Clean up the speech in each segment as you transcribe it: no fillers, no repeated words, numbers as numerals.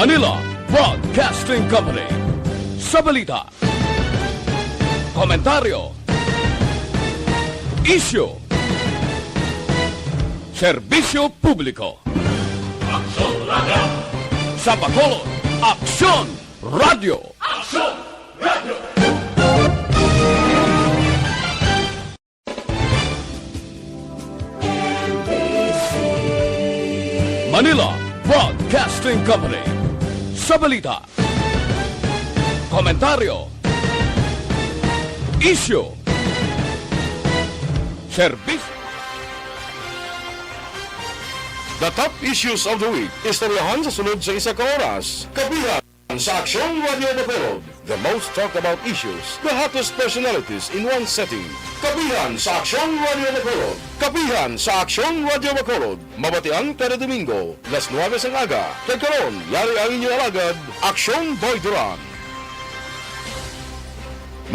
Manila Broadcasting Company. Sa balita, komentaryo, issue, serbisyo publiko. Aksyon Radio! Sa Bacolod, Aksyon Radio! Aksyon Radio! Manila Broadcasting Company. Sa balita, komentaryo, issue, serbisyo. The top issues of the week. Istoryahan sa sunod sa isa ka oras. Kabihan sa Aksyon Radio Bacolod. The most talked about issues. The hottest personalities in one setting. Kabihan sa Aksyon Radio Bacolod. Kabihan sa Aksyon Radio Bacolod. Mabatian kada Domingo. Las 9 ng aga. Kay karon, yari ang inyong alagad, Aksyon Boy Duran.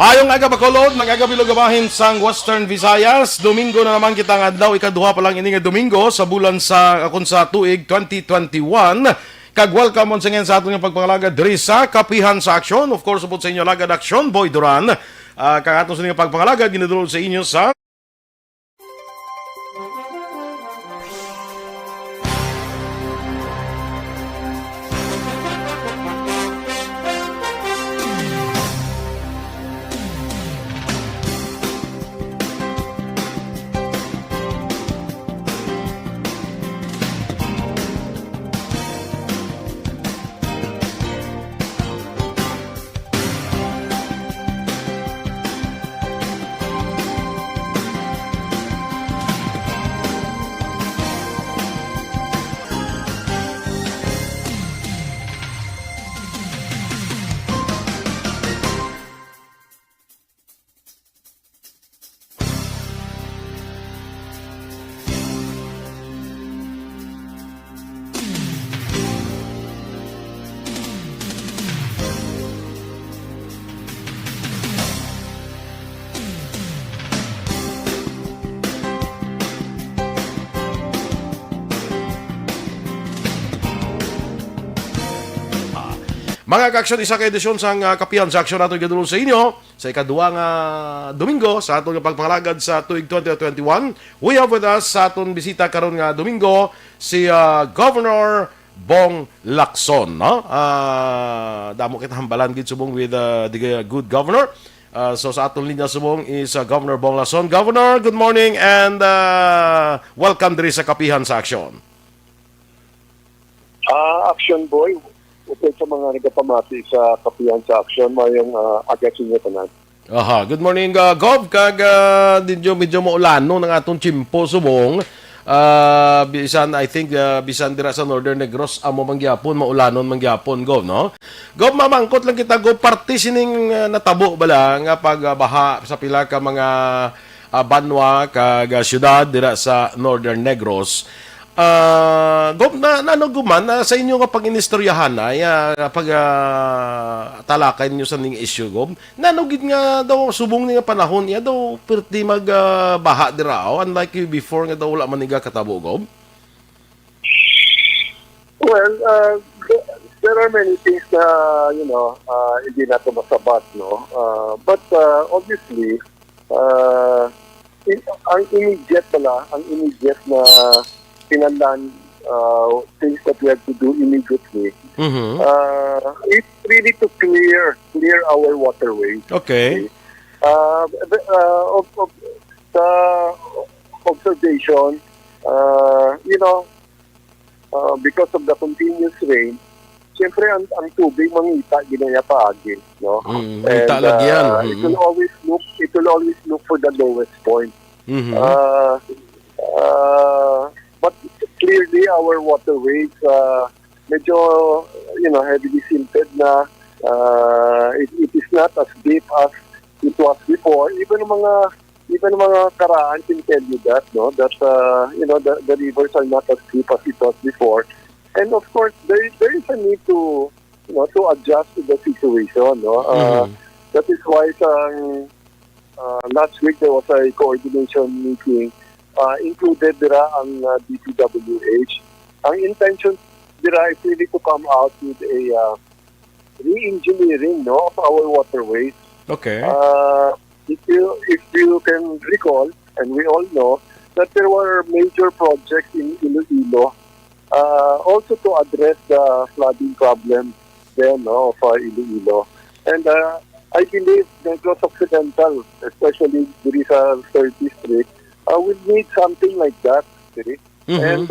Mayong aga Bacolod, magagabilog gabahin sang Western Visayas. Domingo na naman kita nga adlaw, ikaduha pa lang ini nga Domingo sa bulan sa akon sa tuig 2021. Kag welcome once again sa aton nga pagpangalagad diri sa Kapihan sa Aksyon. Of course, upod sa inyo alagad Aksyon Boy Duran. Kag aton sa inyo pagpangalagad ginadulog sa inyo sa mga ka-aksyon, isa ka edisyon sa Kapihan sa Aksyon natin gadulong sa inyo sa ikaduwa nga Domingo sa aton nga pagpangalagad sa tuig 2021. We have with us sa aton bisita karon nga Domingo si Governor Bong Lacson, no? Damo kita hambalan gid subong with the good governor. So sa aton linya subong is Governor Bong Lacson. Governor, good morning and welcome diri sa Kapihan sa Aksyon. Action Boy, upod sa mga nagapamati sa Kapihan sa Aksyon, mayong agad sinyo tanan. Aha, good morning Gov, kag medyo maulano ng atong chimpo subong. Bisan I think bisan dira sa Northern Negros amo mangyapon maulanon mangyapon Gov, no? Gov, mamangkot lang kita Gov, parte sining natabo bala nga pagbaha sa pila ka mga banwa kag syudad dira sa Northern Negros. Gov, nanuguman sa inyo nga pag-inistoryahan ay pag talakay niyo sa ning issue, Gov, nanugid nga daw subong nga panahon iya daw perti magbaha dira unlike before nga daw wala man niga katabo, Gov. Well, there are many things na hindi nato masabat, no? But obviously ang immediate na pinandan things that we have to do immediately. It's really to clear our waterways. Okay. The observation, because of the continuous rain, siyempre ang tubig mangita ginaya paagi, no? Ita lagyan. It will always look for the lowest point. But clearly our waterways medyo heavily silted na. It is not as deep as it was before. Even mga karaan can tell you that, no, that the rivers are not as deep as it was before. And of course there is a need to adjust to the situation, no. That is why last week there was a coordination meeting, included dira ang DPWH. Ang intention Dira, is really to come out with a re-engineering, no, of our waterways. Okay. If you can recall, and we all know that there were major projects in Iloilo, also to address the flooding problem there, no, of Iloilo. And I believe Negros Occidental, especially there is a third district, will need something like that. Okay? And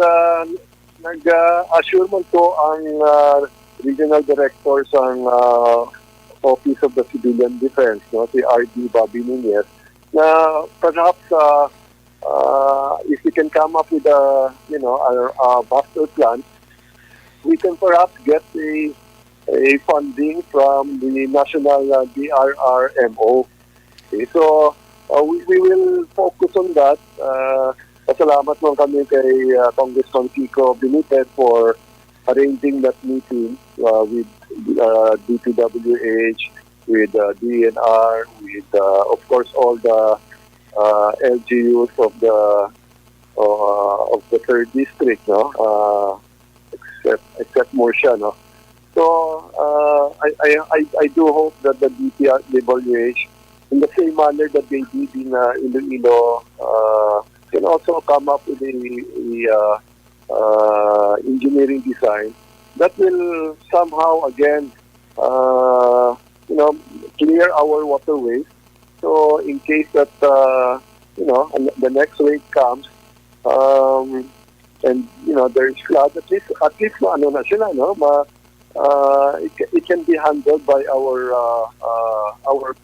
nag-assure man to ang regional director ng Office of the Civilian Defense, no, si R.D. Bobby Nunez, na perhaps if we can come up with a master plan, we can perhaps get a funding from the National DRRMO. Okay, so we will focus on that. Pasalamat naman kami kay Congressman Kiko Benitez for arranging that meeting with DPWH, with DNR, with of course all the LGUs of the third district, no, except Murcia, no. So I do hope that the DPWH, in the same manner that they did in Iloilo, can also come up with a engineering design that will somehow again clear our waterways. So in case that the next wave comes, and there is flood, at least ano na sila, no, it can be handled by our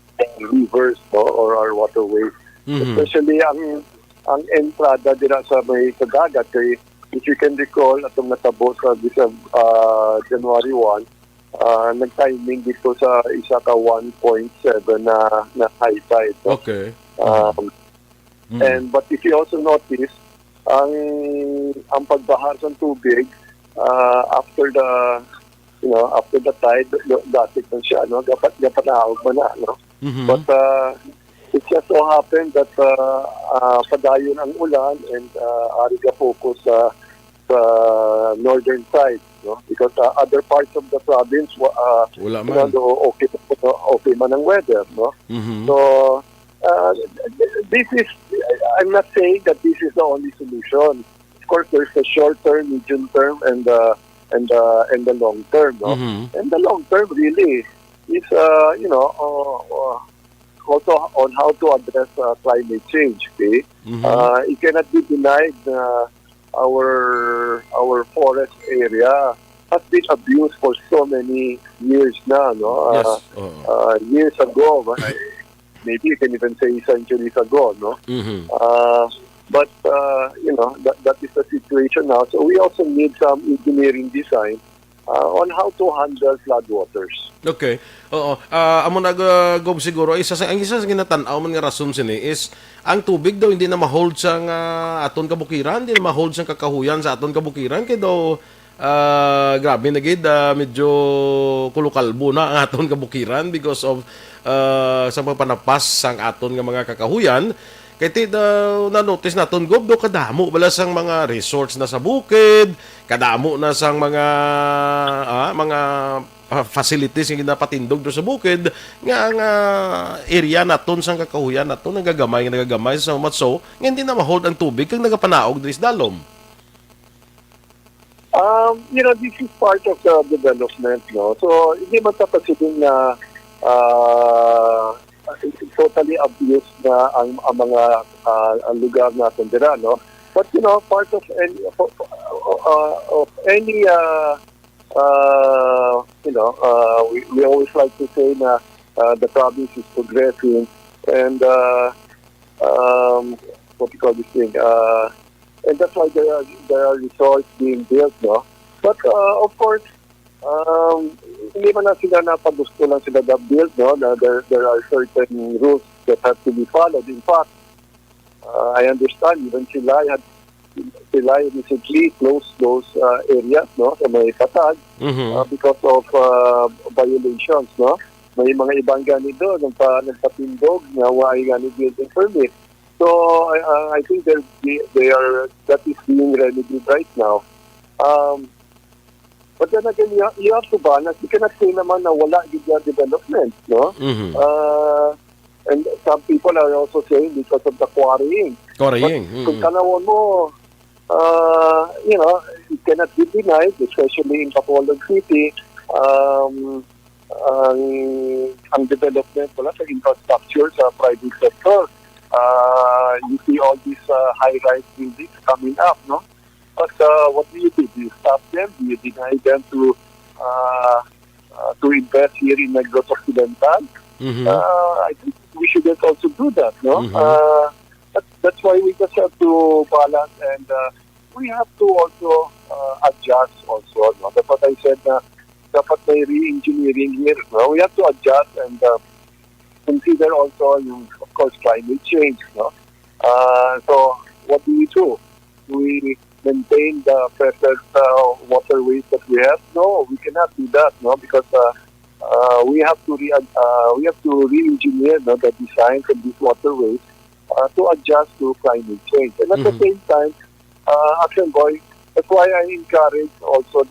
rivers, no, or our waterways. Especially ang entrada dira sa may kadagat kay, if you can recall, atong natabo sa January 1, nag-timing dito sa isa ka 1.7 na high tide. No? Okay. And but if you also notice, ang pagbahar ng tubig after the tide, dapat na siya, no, dapat naawag mo na, no. But it just so happened that padayon ang ulan and ari ka focus sa northern side, no, because other parts of the province wala man. Okay man ang weather, no. So this is, I'm not saying that this is the only solution. Of course, there's the short term, medium term, and the long term, no. And the long term really is also on how to address climate change. Okay, it cannot be denied. Our forest area has been abused for so many years now. No, Yes. Years ago, maybe you can even say centuries ago. No, but that is the situation now. So we also need some engineering design on how to handle floodwaters. Okay. Oo. Amo nag-gob siguro ang isa sa ginatanaw man nga rason sini is ang tubig daw hindi na ma-hold sa aton kabukiran, hindi na ma-hold sa kakahuyan sa aton kabukiran kay daw grabe na gid medyo kulukalbo na ang aton kabukiran because of sa pagpanapas sang aton nga mga kakahuyan. Kaya daw na-notice natin, gob daw kadamo bala sang mga resorts na sa bukid, kadamo na sang mga facilities nga ginapatindog do sa bukid, nga ang area naton sang kakahuyan naton nagagamay so much so, nga hindi na ma-hold ang tubig kang nagapanaog diri sa dalom. This is part of the development, no? So, hindi man tapasidin na totally abused na ang mga lugar natin dira, no? But part of any we always like to say na the province is progressing and what you call this thing, and that's why there are resorts being built, no? But of course, hindi man na sila napagusto lang sila build, no? There are certain rules that have to be followed. In fact, I understand even Silay recently closed those areas, no, sa may patag because of violations, no. May mga ibang gani doon nagpatindog na why gani building permit. So I think that is being remedied right now. But then again, you have to balance. You cannot say naman na wala yung development, no? Mhm. And some people are also saying because of the quarrying. Quarrying. But kung tanawon mo, it cannot be denied, especially in Bacolod City, ang development wala sa infrastructure sa private sector. You see all these high-rise buildings coming up, no? But what do you do? Do you stop them? Do you deny them to invest here in Negros Occidental? Mhm. I think we shouldn't also do that, no? Mhm. That's why we just have to balance, and we have to also adjust also, no? That's what I said na dapat may re-engineering here, no? We have to adjust and consider also yung, of course, climate change, no? So what do? We maintain the present waterways that we have? No, we cannot do that, no, because we have to re-engineer, no, the design of these waterways to adjust to climate change. And at the same time, Action Boy, that's why I encourage also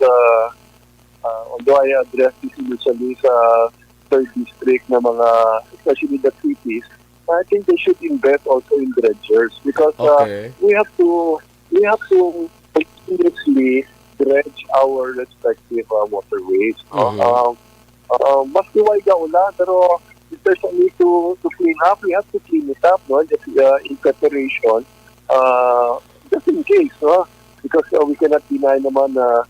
although I address this initially sa third district na mga, especially the cities, I think they should invest also in dredgers because Okay. we have to continuously dredge our respective waterways. Mas liway ka ula, pero if there's a need to clean up, we have to clean it up, no? Just in preparation, just in case, no? Because we cannot deny naman na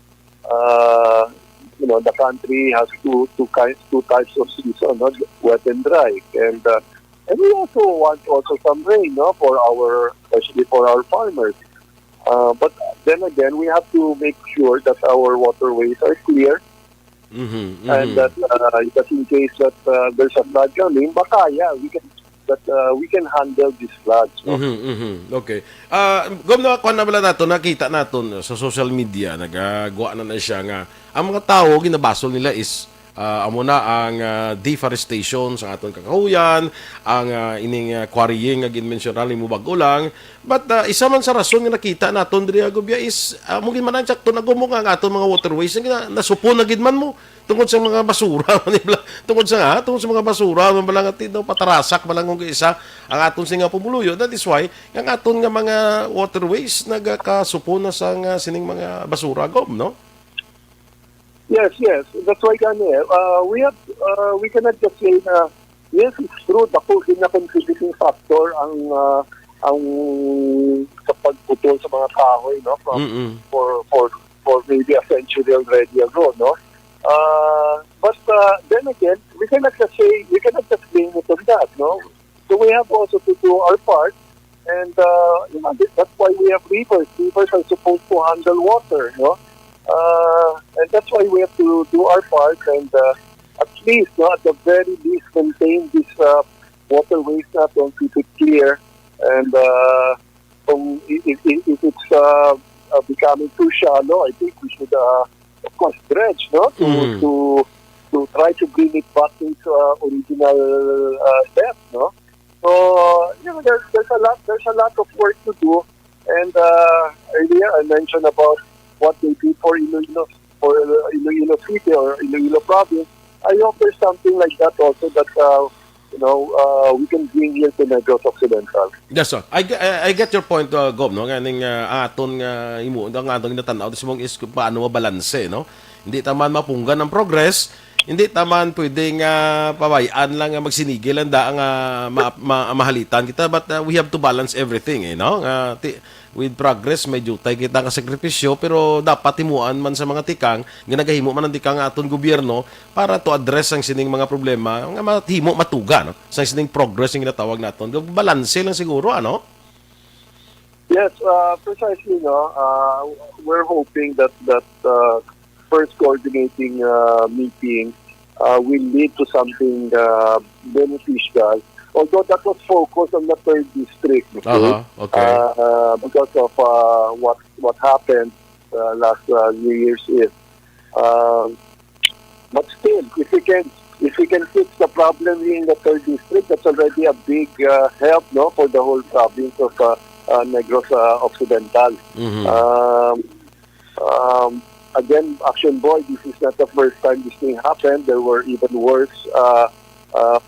the country has two types of season, no? Wet and dry, and we also want some rain, no, especially for our farmers. But then again, we have to make sure that our waterways are clear, and that just in case that there's a flood coming, makaya we can handle these floods. No? Okay. Gumna ko na bala nato, nakita naton sa social media, nagagawa na siya nga ang mga tao ginabasol nila is amo na ang deforestation sa aton kakahuyan, ang ining quarrying nga ginmensyonal mo bago lang. But isa man sa rason nga nakita naton diri agobya is mo gid man sakto nagumo nga ang aton mga waterways nga nasupon na gid man mo tungod sa mga basura tungod sa mga basura man bala nga tino patarasak balang kung isa ang aton singa pumuluyo. That is why ang aton nga mga waterways nagakasupon na sa sining mga basura gob, no? Yes. That's why we cannot just say na yes, it's true, dako na contributing factor ang sa pagputol sa mga kahoy, no, for maybe a century already ago, no. But then again, we cannot just blame it on that, no. So we have also to do our part, and that's why we have rivers. Rivers are supposed to handle water, no. And that's why we have to do our part and at least, no, at the very least, maintain these waterways natin, keep it clear. And if it's becoming too shallow, I think we should, of course, dredge, no, to try to bring it back into original depth, no. So there's a lot of work to do. And earlier I mentioned about what they did for Iloilo City or Iloilo Province. I hope there's something like that also that we can bring here to Negros Occidental. Yes, sir. I get your point, Gob, no? Nganing aton nga imo, ang atong ginatanaw sa mong is kung paano mabalanse, no? Hindi taman mapunggan ang progress, hindi taman pwedeng pabayaan lang magsinigil ang daang mahalitan kita, but we have to balance everything, no? With progress, medyo tayo kita nga sakripisyo, pero dapat himuan man sa mga tikang, ginagahimo man ang tikang aton gobyerno para to address ang sining mga problema, nga mahimo matuga, no? Sa sining progress yung ginatawag naton. Balanse lang siguro, ano? Yes, precisely, no. We're hoping that first coordinating meeting will lead to something beneficial. Although that was focused on the third district, okay. Because of what happened last New Year's Eve. But still, if we can fix the problem in the third district, that's already a big help, no, for the whole province of Negros Occidental. again, Action Boy, this is not the first time this thing happened. There were even worse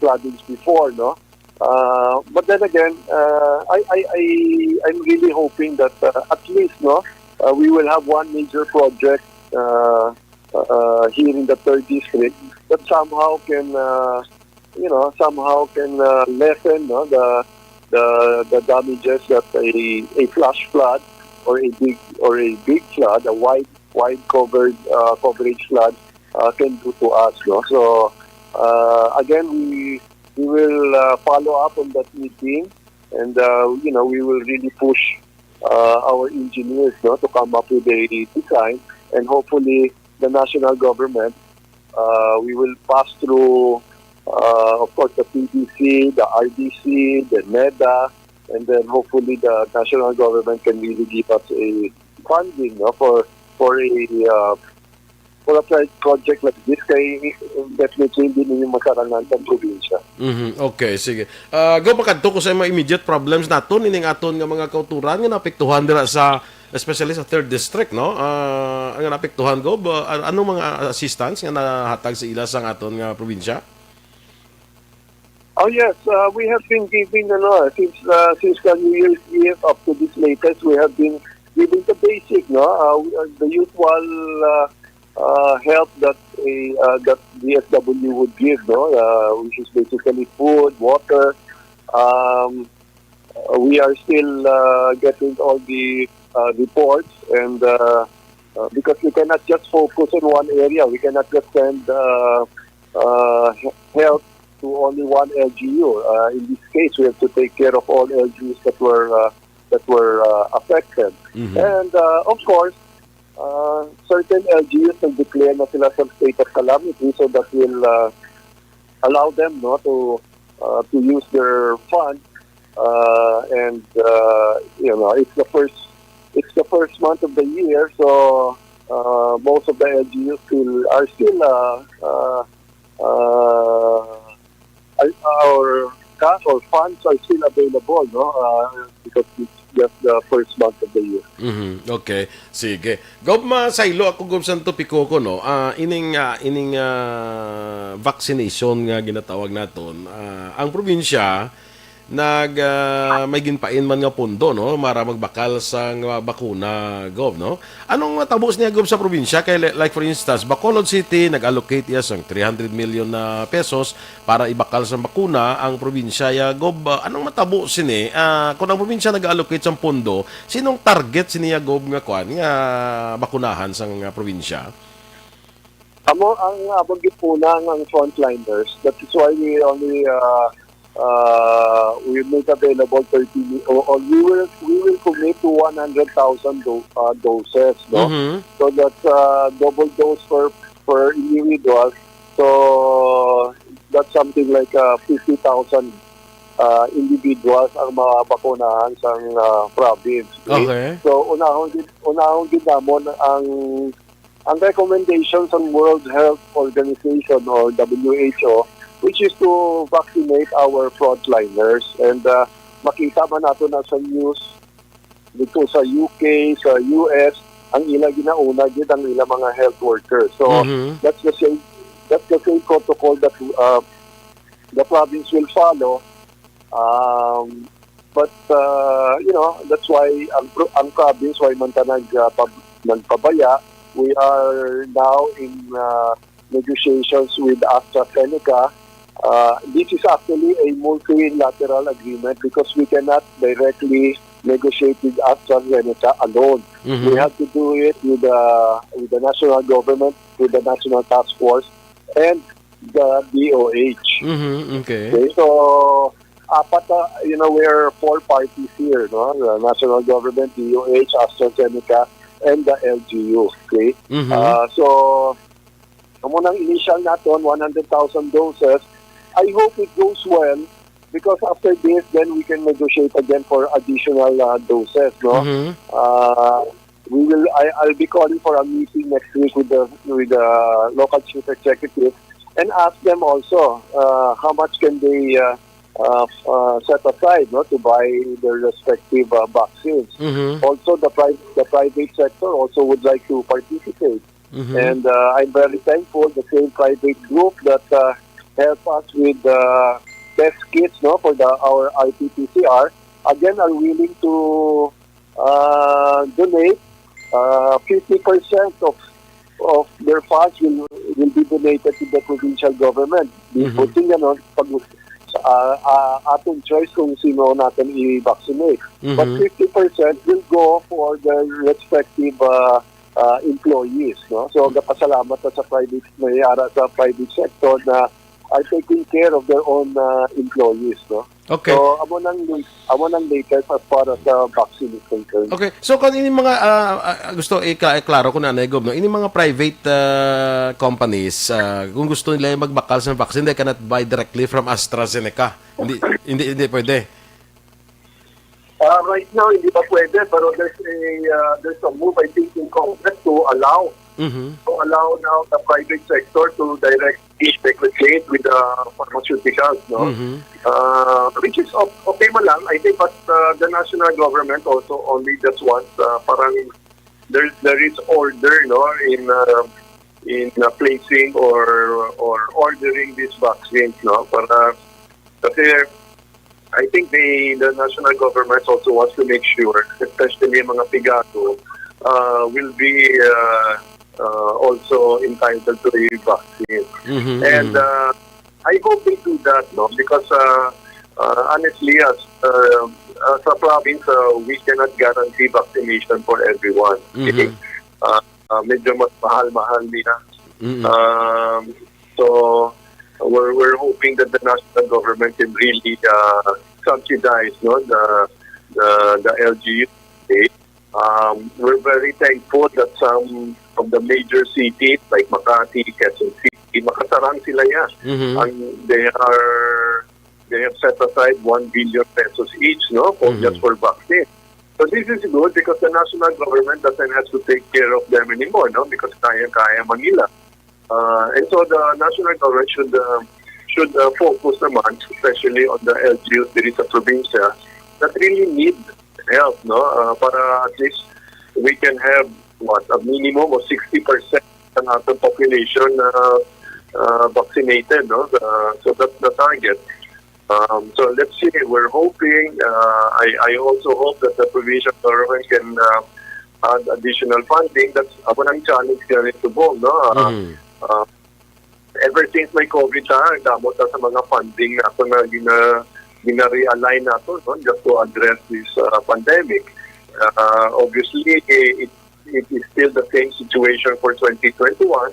floodings before, no? But then again, I'm really hoping that at least, no, we will have one major project here in the 3rd district that somehow can, lessen, no, the damages that a flash flood or a big flood, a wide coverage flood can do to us, no. So again, we will follow up on that meeting, and we will really push our engineers, no, to come up with a design, and hopefully the national government, we will pass through, of course, the PDC, the RDC, the NEDA, and then hopefully the national government can really give us a funding, no, for a project like this. Kaya definitely hindi ninyo masarangan ng probinsya. Okay, sige. Go makadto ko sa mga immediate problems naton ining aton nga mga kauturan nga naapektuhan dira sa especially sa 3rd district, no? Ang naapektuhan go anong mga assistance nga nahatag sa ila sa aton nga probinsya? Oh yes, we have been giving, since the New Year's Eve up to this latest, we have been giving the basic, no, the usual help that that DSW would give, no, which is basically food, water. We are still getting all the reports, and because we cannot just focus on one area, we cannot just send help to only one LGU. In this case, we have to take care of all LGUs that were affected. And of course, certain LGUs will declare na sila some state of calamity, so that will allow them, no, to use their funds. And it's the first month of the year, so most of the LGUs are still our cash or funds are still available, no? Because it's just the first month of the year. Okay, sige. Gob masaylo ako gob santo Picoco, no. Ining vaccination nga ginatawag naton. Ang probinsya may ginpain man nga pondo, no, para magbakal sa bakuna, gob, no. Anong tabos niya gob sa probinsya? Kay like for instance, Bacolod City nag-allocate iya sang 300 million na pesos para ibakal sa bakuna ang probinsya ya, gob. Anong matabo sini? Kung ang probinsya nag-allocate sang pondo, sinong target siniya, gob, nga kwan nga bakunahan sang probinsya? Amo ang abagit po ng frontliners. That is why we only we make available 30 or we will commit to 100,000 doses, no? So that's double dose per individual. So that's something like 50,000 individuals ang mabakunahan sa province. Okay. So unahon gid namon ang recommendations ng World Health Organization or WHO, which is to vaccinate our frontliners. And makita man nato na sa news dito sa UK, sa US, ang ila ginauna gid ang ila mga health workers. So that's the same protocol that the province will follow. But that's why ang province why man ta nagpabaya. We are now in negotiations with AstraZeneca. This is actually a multilateral agreement because we cannot directly negotiate with AstraZeneca alone. We have to do it with the national government, with the National Task Force, and the DOH. Okay. So, we're four parties here, no? The national government, DOH, AstraZeneca, and the LGU. Okay. So, munang initial natin 100,000 doses. I hope it goes well because after this, then we can negotiate again for additional doses. No, I'll be calling for a meeting next week with the local chief executive and ask them also how much can they set aside, no, to buy their respective vaccines. Also, the private sector also would like to participate. And I'm very thankful the same private group that help us with test kits, no, for our RT-PCR, again are willing to donate 50% of their funds will be donated to the provincial government. Buting yan, pag atong choice kung sino natin i-vaccinate. But 50% will go for the respective employees. No? So, napasalamat na sa private sector na are taking care of their own employees. No? Okay. So, amo nang latest as far as vaccine is concerned. Okay. So kung ini mga gusto i-klaro ko na Gob, no, ini mga private companies kung gusto nila magbakal sa vaccine, they cannot buy directly from AstraZeneca. Hindi pwede. Right now, hindi pa pwede, pero there's a move, I think, in Congress to allow now the private sector to directly negotiate with the pharmaceuticals, no? Which is okay man lang, I think, but the national government also only just wants parang there is order, no, in placing or ordering these vaccines, no, para kasi I think the national government also wants to make sure, especially mga pigato, will be also entitled to a vaccine. And I hope they do that, no? Because honestly, as a province, we cannot guarantee vaccination for everyone. Okay? Medyo mas mahal-mahal nila. So we're hoping that the national government can really subsidize, no, the LGU. We're very thankful that some of the major cities like Makati, Quezon City, makasarang sila yan. And they have set aside 1 billion pesos each, no, just for vaccine. So this is good because the national government doesn't have to take care of them anymore, no, because kaya Manila. And so the national government should focus naman, especially on the LGUs diri sa probinsya that really need help, no, para at least we can have a minimum of 60% ng ating population vaccinated, no. So that's the target. So let's see. We're hoping. I also hope that the provincial government can add additional funding. That's ang challenge here to Bong, no. Ever since may COVID damot na sa mga funding nato na gina-realign nato, no, just to address this pandemic. Obviously, it is still the same situation for 2021,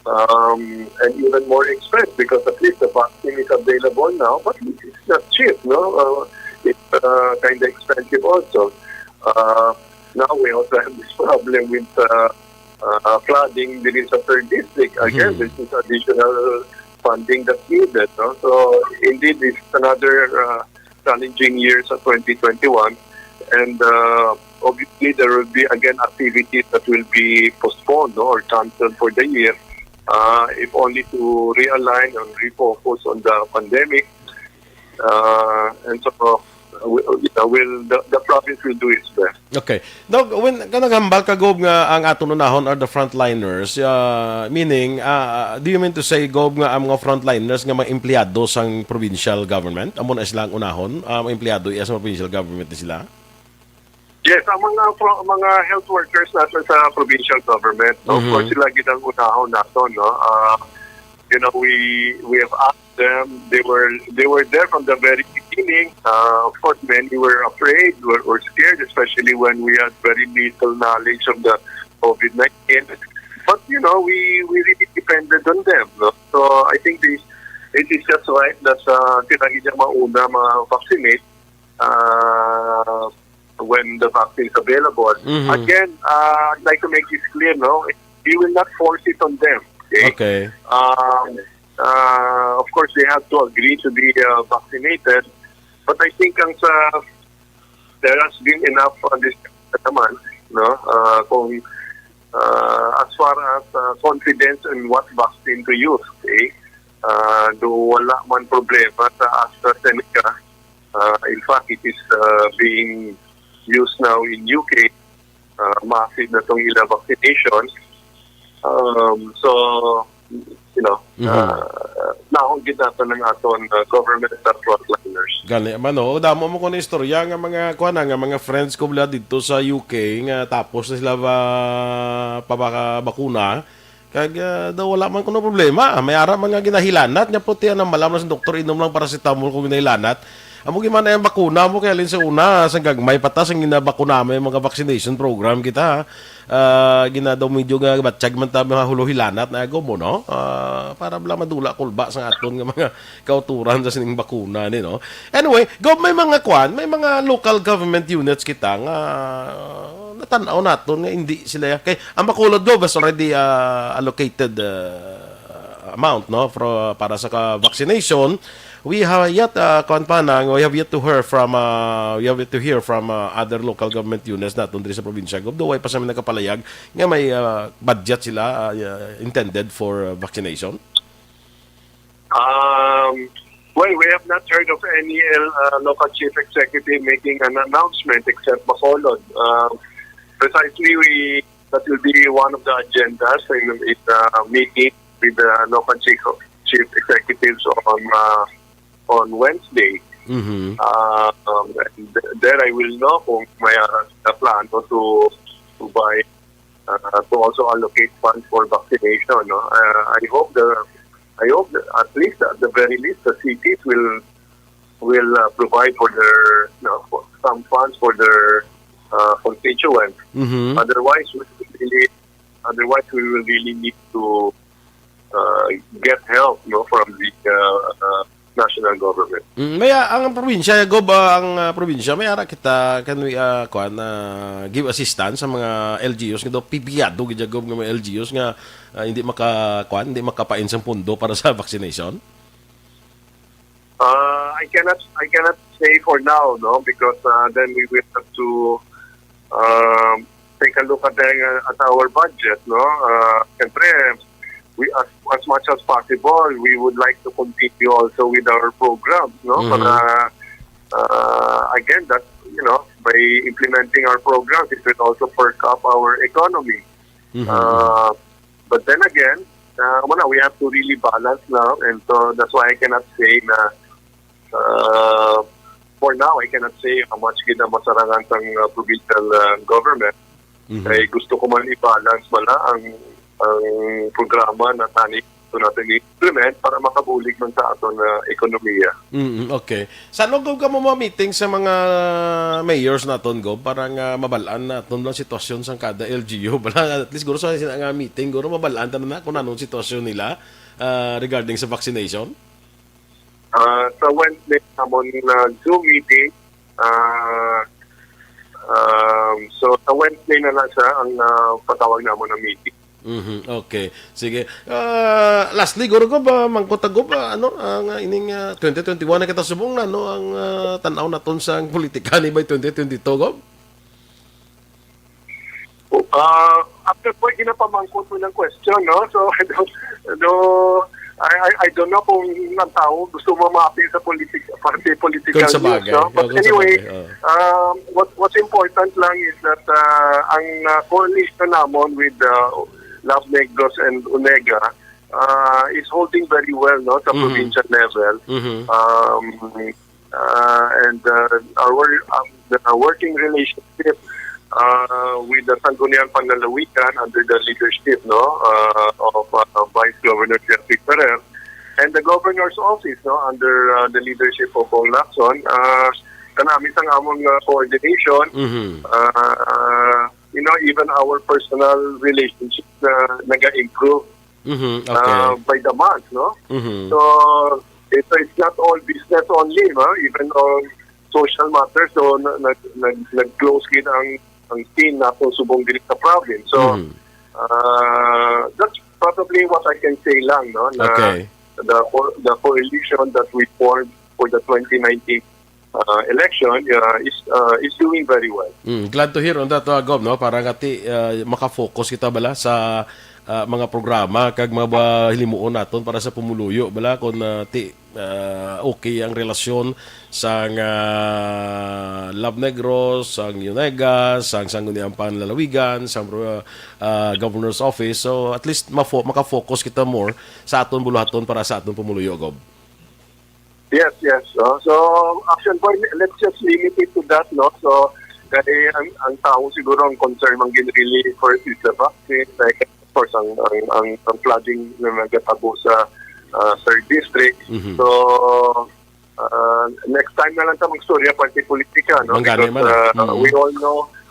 and even more expensive because at least the vaccine is available now, but it's not cheap, no? It's kind of expensive also. Now we also have this problem with flooding within the third district. Again, this is additional funding that's needed. No? So indeed, it's another challenging year sa 2021. And obviously, there will be, again, activities that will be postponed, no, or canceled for the year, if only to realign and refocus on the pandemic. And so, the province will do its best. Okay. Dog, when kanang-hambal ka, Gob, nga ang aton unahon are the frontliners, meaning, do you mean to say, Gob, nga ang mga frontliners nga mga empleyado sang provincial government? Amo na silang unahon, mga empleyado sa provincial government ni sila? Yes, ang mga health workers natin sa provincial government, no? Of course, sila gitang unahon nato, no? We have asked them. They were there from the very beginning. Of course, many were afraid, were scared, especially when we had very little knowledge of the COVID-19. But we really depended on them. No? So I think it is just right that sila gitang mauna ma-vaccinate when the vaccine is available. Again, I'd like to make this clear, no? We will not force it on them. Okay. Of course, they have to agree to be vaccinated. But I think there has been enough discussion naman, no? As far as confidence in what vaccine to use, do wala man problema sa AstraZeneca. In fact, it is being used now in UK. Massive na itong ila vaccination. So, you know, naunggit nato ng aton government frontliners. Gani man o damo mo ko na istorya nga mga kuan nga mga friends ko bla dito sa UK nga tapos na sila bakuna kag daw wala man kuno problema. May ara mga ginahilanat nya puti ang malam na sa doktor inom lang paracetamol kung ginahilanat. Amo giman na yung bakuna mo kaya lin sa una sa gagmay patas ang ginabakuna may mga vaccination program kita. Ginadaw medyo nga batsyag man ta mga huluhilanat na go mo no. Para bala madula kulba sa aton nga mga kauturan sa sining bakuna ni no. Anyway, go may mga kwan, may mga local government units kita nga natanaw naton nga hindi sila kay ang Bacolod go was already allocated amount no para sa vaccination. We have yet we have yet to hear from other local government units naton diri sa probinsya. Though way pa sa mga nakapalayag nga may budget sila intended for vaccination. Well, we have not heard of any local chief executive making an announcement except Bacolod. Precisely, that will be one of the agendas in the meeting with the local chief executives on Wednesday. Mhm. And there I will know kung may plan to buy to also allocate funds for vaccination. No? I hope that at least at the very least the cities will provide for their for some funds for their constituents. Mhm. Otherwise we will really need to get help from the national government. May ang probinsya ang probinsya may ara kita can we give assistance sa mga LGUs nga do pipiyado gid gob nga mga LGUs nga hindi makapain sa pundo para sa vaccination. I cannot say for now, no, because then we will have to take a look at our budget, no. Siyempre, we as much as possible we would like to continue also with our programs, no. Para again that by implementing our programs it will also perk up our economy. But then again, we have to really balance now, and so that's why I cannot say na for now I cannot say how much kita masarangan sang provincial government. Kaya gusto ko man i-balance mala ang programa na natin i-implement para makabulig man sa aton ekonomiya. Okay. Saan gob ka mo meeting sa mga mayors naton gob para nga mabalaan naton lang sitwasyon sa kada LGU bala at least guro sa nga meeting guro mabalaan ta na kung anong sitwasyon nila regarding sa vaccination. Sa Wednesday namon na Zoom meeting so sa Wednesday na lang siya ang patawag namon na meeting. Okay. Sige. Lastly, guro ko ba mangkotag ba ang ining 2021 na kita subong na ang tanaw naton sa politika ni by 2022 gob? After po ginapamangkot mo ng question, no? So I don't know kung ng tao gusto mo ma-appeal sa political news, no? But anyway, what's important lang is that ang coalition namon with Las Negros and Unega is holding very well, no, sa provincial level. And our working relationship with the Sangguniang Panlalawigan under the leadership, no, of Vice Governor Jeffrey Ferrer, and the governor's office, no, under the leadership of Bong Lacson. Kanami sang among coordination. Even our personal relationship naga-improve by the month, no? So it's not all business only, no? Even on social matters, so nag-close kid ang team na po subong diri sa province. So that's probably what I can say lang, no? Na the coalition that we formed for the 2019 election is doing very well. Glad to hear on that, Gob, no? Para ngati makafocus kita bala sa mga programa kag mga hilimuon naton para sa pumuluyo bala kun okay ang relasyon sang Love Negros, sang Yunegas, sang Sangguniang Panlalawigan, sang Governor's Office. So at least maka-focus kita more sa aton buluhaton para sa aton pumuluyo, Gob. Yes. So, action point, let's just limit it to that, no? So, kasi ang tao siguro ang concern mang really first is the vaccine. Like, of course, ang flooding na nagatabo sa 3rd District. Mhm. So, next time na lang ta magstorya party politika, no? Manggani man,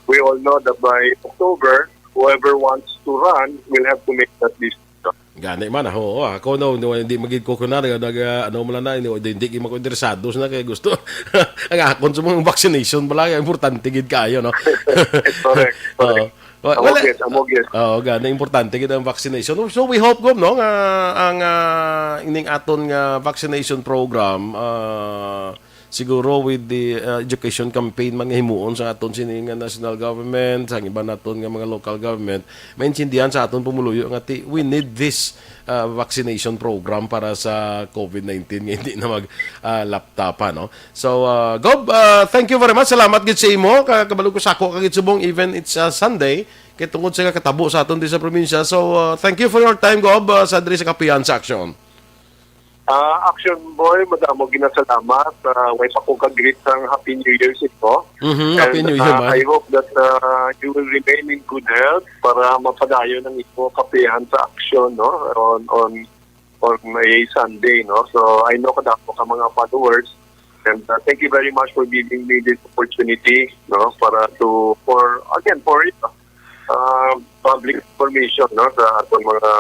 We all know that by October, whoever wants to run will have to make that list. Gani man, oo. Ako hindi magiging ko na, ano mo lang na, hindi ko interesado na kaya gusto. Ang akon sa mga vaccination pala, importante gid kayo, no? Correct. Amogis. Oo, gani, importante gid ang vaccination. So we hope, Gob, no, ang ining aton nga vaccination program, siguro with the education campaign man nga himuon sa aton sining national government, sa iba naton nga mga local government, maintindihan sa aton pumuluyo nga we need this vaccination program para sa COVID-19 nga hindi na mag laptop no. So Gob, thank you very much. Salamat gid sa imo kabalo ko sako kagid subong even it's Sunday kay tungod sa katabo sa aton di sa probinsya. So thank you for your time, Gob, sa diri sa Kapihan sa Aksyon. Action Boy, madamo ginasalamat. Way pa ko kag-greet sang Happy New Year ito. Happy New Year, man. I hope that you will remain in good health para mapadayon ang ito kapihan sa action, no, on a Sunday, no. So I know kadako ka mga followers, and thank you very much for giving me this opportunity, no, for public information, no, sa atong mga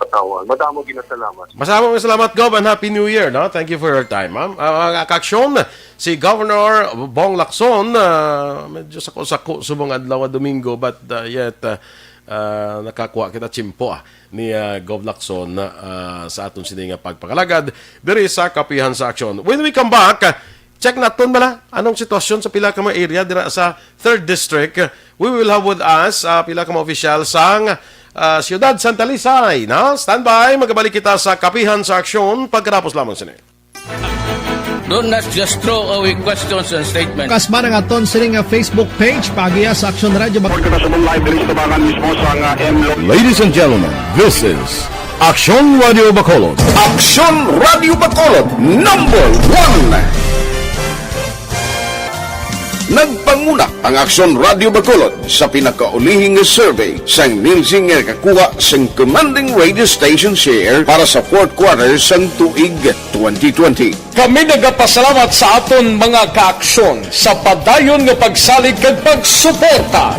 katawan. Madamo ginasalamat. Masamang salamat, Gob, and Happy New Year, no? Thank you for your time, ma'am. Ang Kaksyon, si Governor Bong Lacson, medyo sako-sako subong adlaw Domingo, but yet nakakuha kita chimpo ni Gov Lacson sa aton sininga pagpakalagad diri sa Kapihan sa Aksyon. When we come back, check natin bala anong sitwasyon sa pila ka mga area dira sa 3rd District. We will have with us pila ka mga opisyal sang Ciudad Santa Lisay. Na? Standby, magabalik kita sa Kapihan sa Aksyon pagkatapos lamang sini. Do not just throw away questions and statements. Kasma ng aton sining Facebook page pagiya sa Aksyon Radio. Ladies and gentlemen, this is Aksyon Radio Bacolod. Aksyon Radio Bacolod number 1. Nagpanguna ang Aksyon Radio Bacolod sa pinakaulihing survey sang Nielsen nga kakuha sang commanding radio station share para sa 4th quarter sang tuig 2020. Kami nagapasalamat sa aton mga kaaksyon sa padayon nga pagsalig kag pagsuporta.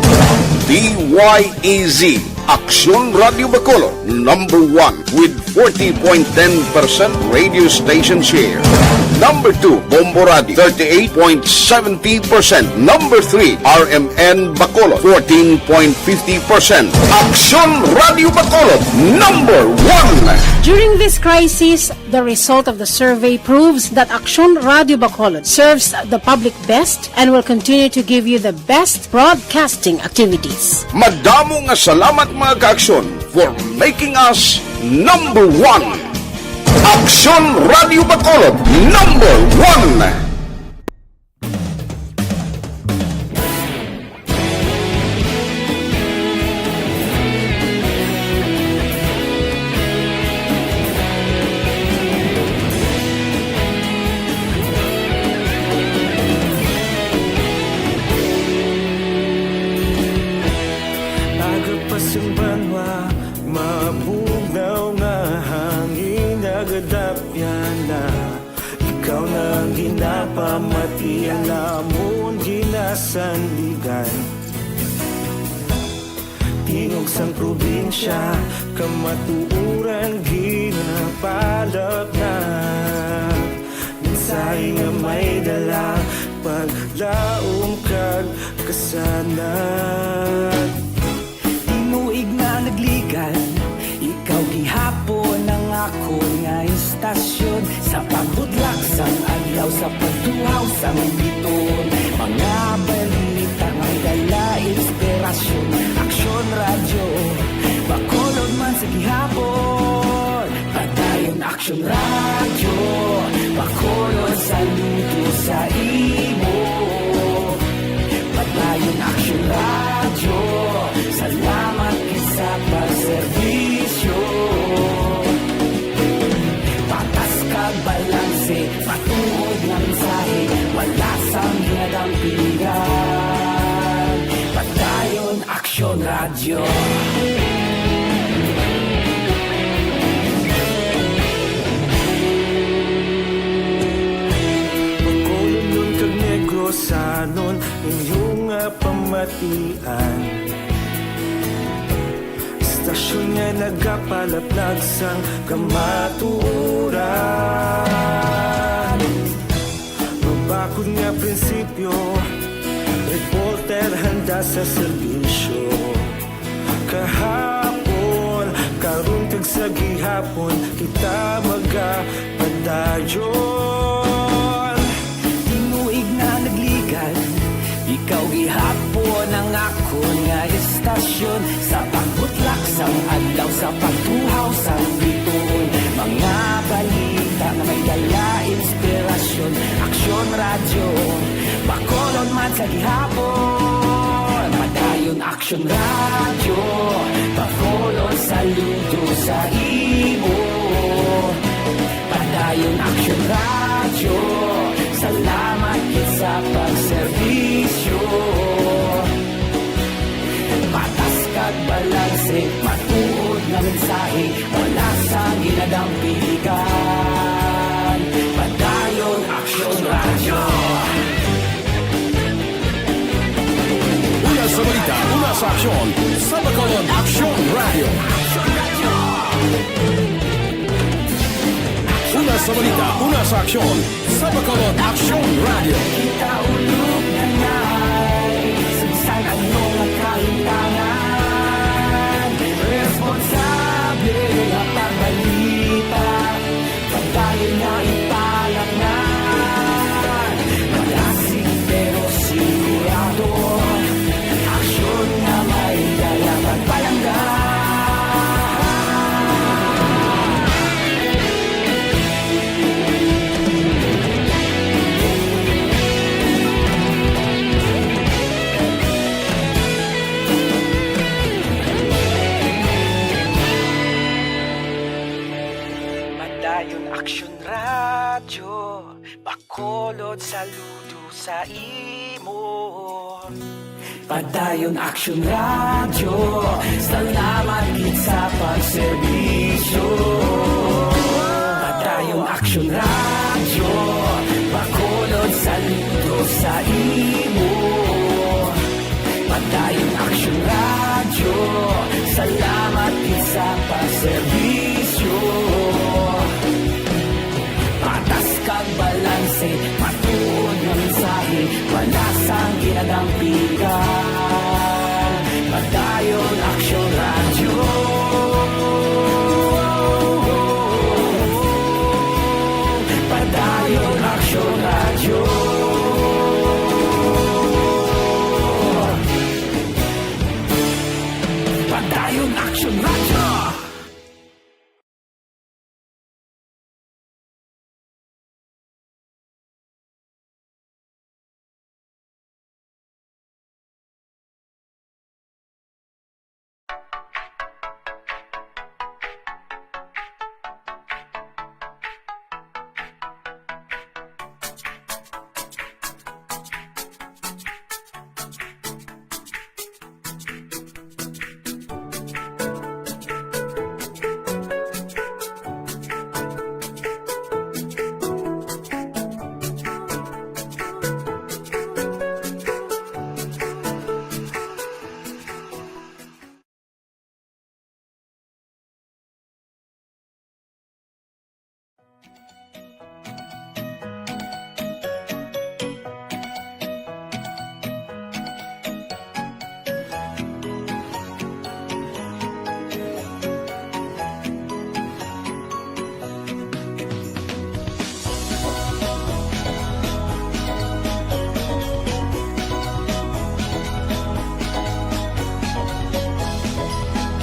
DYEZ Aksyon Radio Bacolod number 1 with 40.10% radio station share. Number 2, Bombo Radio, 38.70%. Number 3, RMN Bacolod, 14.50%. Aksyon Radio Bacolod, number 1. During this crisis, the result of the survey proves that Aksyon Radio Bacolod serves the public best and will continue to give you the best broadcasting activities. Madamo nga salamat mga kaaksyon for making us number 1. Aksyon Radio Bacolod number 1. Ikaw nang ginapamati, alamon ginasandigan. Tingog sang probinsya, kamatuuran ginapalap na. Minsay nga may dala, paglaom kag kasanan. Tinuig na nagligan, ikaw gihapon ang ako nga istasyon. Sa pagbudlak sang adlaw, sa pagtuhaw sang biton, mga balita may dala inspirasyon. Aksyon Radio Bacolod man sa gihapon, padayon aksyon radyo. Bacolod saludo sa imo, padayon aksyon radyo. Salamat sa pagserbisyo. Patas kag balanse, patuod nga mensahe, wala sang hinadampingan. Padayon aksyon radyo. Bacolod nun kag Negrosanon, inyong pamatian. Istasyon nga nagapalaplag sang kamaturan. Mabakod nga prinsipyo, reporter handa sa serbisyo. Kahapon, karong kag sa gihapon, kita magapadayon. Tinuig na nagligan, ikaw gihapon ang ako nga istasyon. Sa pagbutlak sang adlaw, sa pagtuhaw sang bituon, mga balita na may dala inspirasyon. Aksyon radyo, Bacolod man sa gihapon, padayon aksyon radyo. Bacolod saludo sa imo, padayon aksyon radyo. Salamat sa pagserbisyo. Patas kag balanse, matuod na mensahe, wala sang ginadampigan. Padayon aksyon radyo. Una sa balita, una sa aksyon, sa Bacolod Aksyon Radio. Una sa balita, una sa aksyon, sa Bacolod Aksyon Radio. Kita ulog na ngay, saan ano ang kahintangan. Responsable ang pagbalita, pagdayon na ipalaknan. Malasig pero sigurado, aksyon na may dala pagpalanggan. Padayon aksyon radyo, Bacolod saludo sa imo. Padayon aksyon radyo, salamat gid sa pagserbisyo. Padayon aksyon radyo, Bacolod saludo sa imo. Padayon aksyon radyo, salamat gid sa pagserbisyo. Patas kag balanse, matuod nga mensahe, wala sang ginadampigan. Padayon aksyon radyo.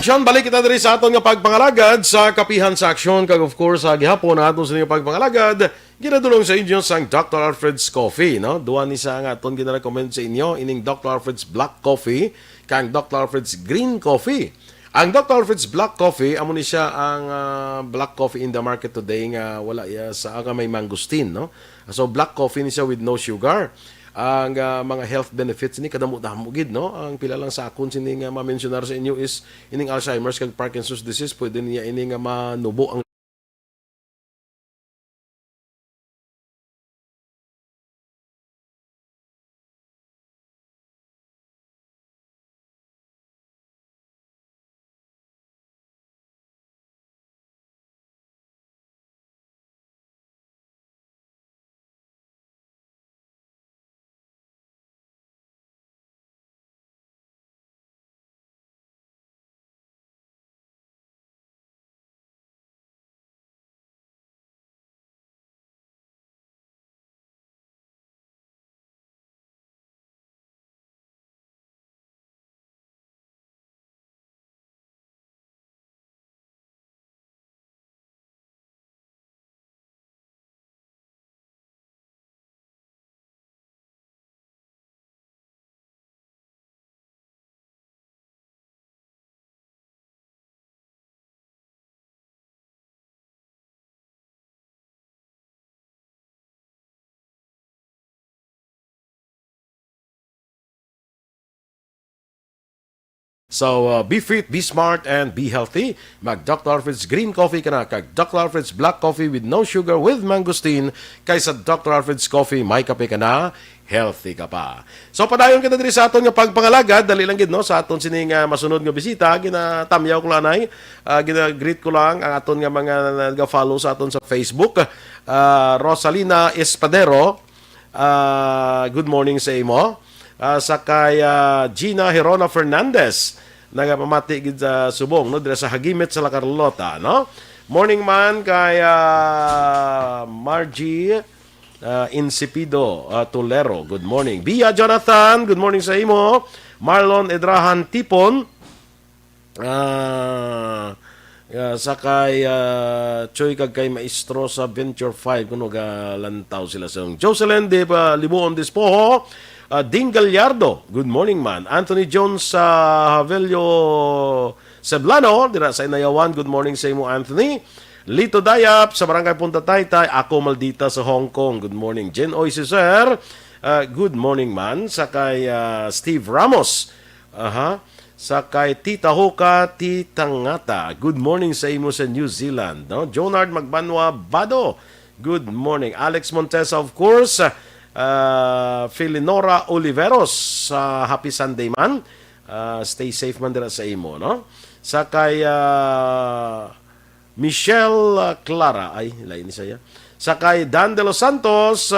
action, balik kita diri sa aton nga pagpangalagad sa kapihan sa action kag of course sa gihapon na aton sa nga pagpangalagad ginadulong sa inyo sang Dr. Alfred's Coffee, no? Duha ni sa nga aton gina-recommend sa inyo ining Dr. Alfred's Black Coffee kang Dr. Alfred's Green Coffee. Ang Dr. Alfred's Black Coffee amo ni siya ang black coffee in the market today nga wala sa may mangustin, no? So black coffee ni siya with no sugar. Ang mga health benefits ni kadamo-damo gid, no? Ang pila lang sa akon sini nga ma-mentionar sa inyo is ining Alzheimer's kag Parkinson's disease pwede niya ini nga manubo ang So, be fit, be smart, and be healthy. Mag Dr. Alfred's Green Coffee ka na kag Dr. Alfred's Black Coffee with no sugar with mangosteen. Kaysa Dr. Alfred's Coffee, may kape ka na, healthy ka pa. So, padayon kita diri sa aton nga pagpangalagad. Dali lang gid, no? Sa aton sining masunod nga bisita, ginatamyaw ko lanay. Gina-greet ko lang ang aton nga mga nag-follow sa aton sa Facebook. Rosalina Espadero, good morning sa imo. Sakay Gina Herona Fernandez nagapamati gid sa subong, no, dira sa Hagimit sa La Carlota, no? Morning man kay Margie Insipido Tolero, good morning. Bia Jonathan, good morning sa imo. Marlon Edrahan Tipon, sakay Choy kag kay Maestro sa Venture 5 kuno ga lantaw sila sa Jocelyn de Libuon Dispoho. Ding Gallardo, good morning man. Anthony Jones sa Havelio Ceblano, dira sa Inayawan, good morning sa imo Anthony. Lito Dayap sa Barangay Punta Taytay, ako Maldita sa Hong Kong, good morning. Jen Oy Cesar, good morning man. Sakay Steve Ramos, sakay Tita Hoka Titangata, good morning sa imo sa New Zealand, no? Jonard Magbanwa Bado, good morning. Alex Montesa, of course. Felinora Oliveros, happy Sunday man. Stay safe man dira sa imo, no? Sakay Michelle Clara, ay lain siya. Sakay Dan de los Santos,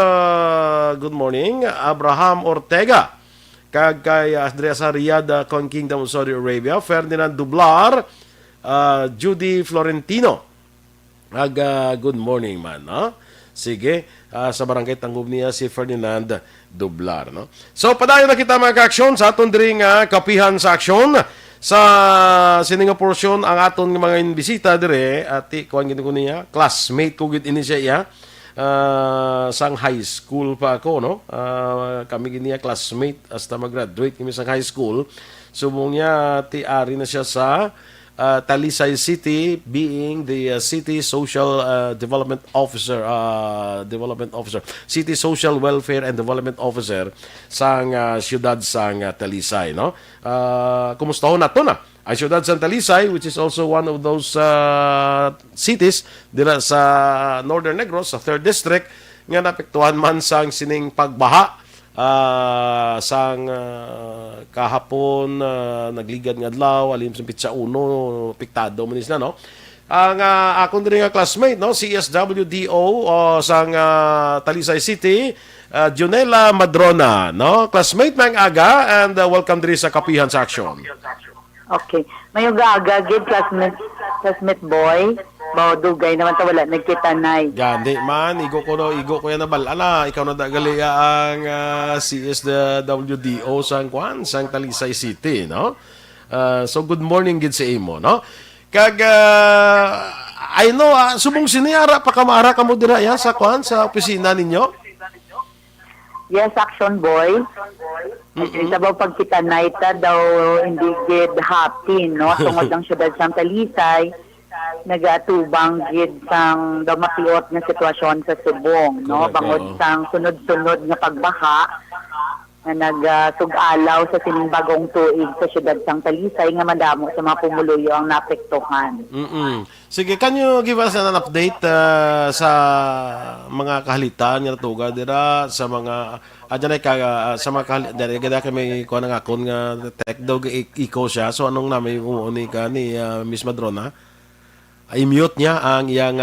good morning. Abraham Ortega, kag kay Andrea Riyadh, Kingdom of Saudi Arabia. Ferdinand Dublar, Judy Florentino, good morning man, no? Sige, sa barangay Tangub niya si Ferdinand Dublar, no? So, padayon na kita mga ka-aksyon sa aton diring kapihan sa aksyon. Sa sininga porsyon ang aton mga bisita dire at kuan gid ko niya, classmate ko gid ini siya sang high school pa ako, no? Kami gid niya classmate hasta mag-graduate kami sa high school. Subong niya ari na siya sa Talisay City, being the City Social Development Officer, City Social Welfare and Development Officer sang siyudad sang Talisay, no? Kumusta ho nato na ang siyudad sang Talisay, which is also one of those cities dira sa Northern Negros, sa 3rd District, nga napektuhan man sang sining pagbaha. Sang kahapon nagligad nga adlaw alim sa Pitsa Uno piktado manis na, no? Ang akong diri nga classmate, no, CSWDO sang Talisay City, Junela Madrona, no? Classmate mang aga and welcome diri sa Kapihan sa Action. Okay. Mayong aga gid classmate boy. Bao dugay naman ta wala nagkita nay. Gandi man, igo ko yan na balala. Ikaw na dagali ang CSWDO sang Talisay City, no? So good morning gid sa imo, no? Kag I know subong siniyara pa kamara kamo dira ya sa kwan sa opisina ninyo. Yes, Action Boy. Sabaw pag kita naita daw hindi gid happy, no? Tungod ang siyudad sang Talisay, nagatubang gid sang daw mapiot nga sitwasyon sa Subong, no? Correct, Bangod oo. sang sunod-sunod nga pagbaha na nagsug-alaw sa sining bagong tuig sa siyudad sang Talisay nga madamo sa mga pumuluyo ang naapektuhan. Sige, can you give us an update sa mga kahalitan nga natuga dira sa mga sa mga kahalitan dira kami kuha ng akon nga tech dog iko siya. So anong namin umuuni ka ni Miss Madrona? I-mute niya ang iyang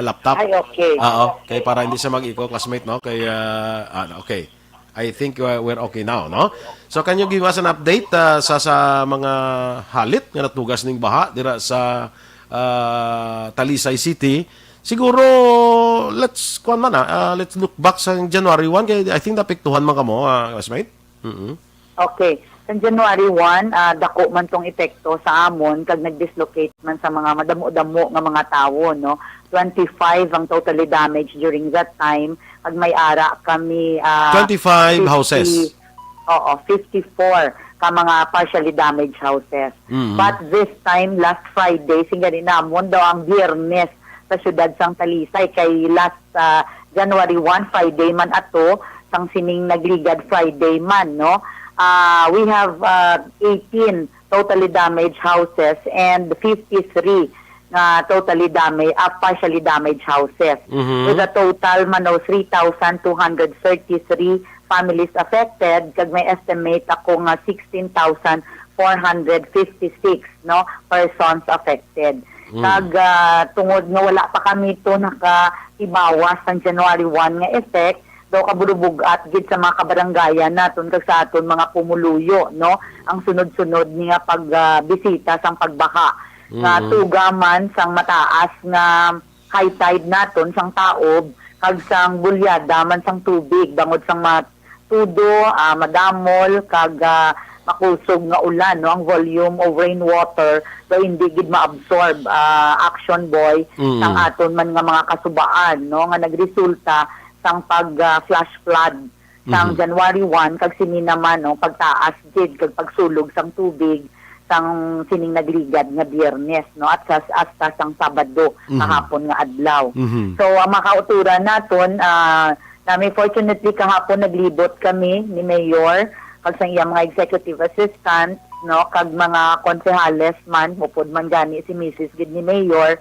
laptop. Ay, okay. Oo, kay para hindi siya mag-iko, classmate, no? Kay okay. I think we're okay now, no? So can you give us an update sa mga halit nga natugas ning baha dira sa Talisay City? Siguro let's look back sa January 1 kay I think napektuhan man kamo, classmate. Okay. Sa January 1, dako man tong epekto sa amon kag nag-dislocate man sa mga madamo-damo nga mga tawo, no. 25 ang totally damaged during that time. Pag may ara kami 25 houses. Oo, 54 ka mga partially damaged houses. But this time, last Friday, singarin namon daw ang Biyernes sa siyudad sang Talisay kay last January 1, Friday man ato, sang sining nagligad Friday man, no? We have 18 totally damaged houses and 53 totally damaged, partially damaged houses. With a total man of 3,233 families affected, kag may estimate ako nga 16,456 no persons affected. Kag tungod nga wala pa kami to nakaibawas ng January 1 nga effect, daw kaburubugat gid sa mga kabarangayan naton kag sa aton mga pumuluyo, no, ang sunod-sunod niya pagbisita sang pagbaha nga tugaman sang mataas nga high tide naton sang taob kag sang bulyada man sang tubig bangod sang matudo, madamol kag makusog nga ulan, no, ang volume of rainwater daw hindi gid maabsorb Action Boy sang aton man nga mga kasubaan, no, nga nagresulta sang flash flood sang January 1 kag sini naman, no, pagtaas gid kag pagsulog sang tubig sang sining nagligad nga Biyernes, no, at hasta sang Sabado kahapon nga adlaw. So ang makauturan naton nami fortunately kahapon naglibot kami ni Mayor kag sang iyang mga executive assistant, no, kag mga konsehales man upod man gani si Mrs. gid ni Mayor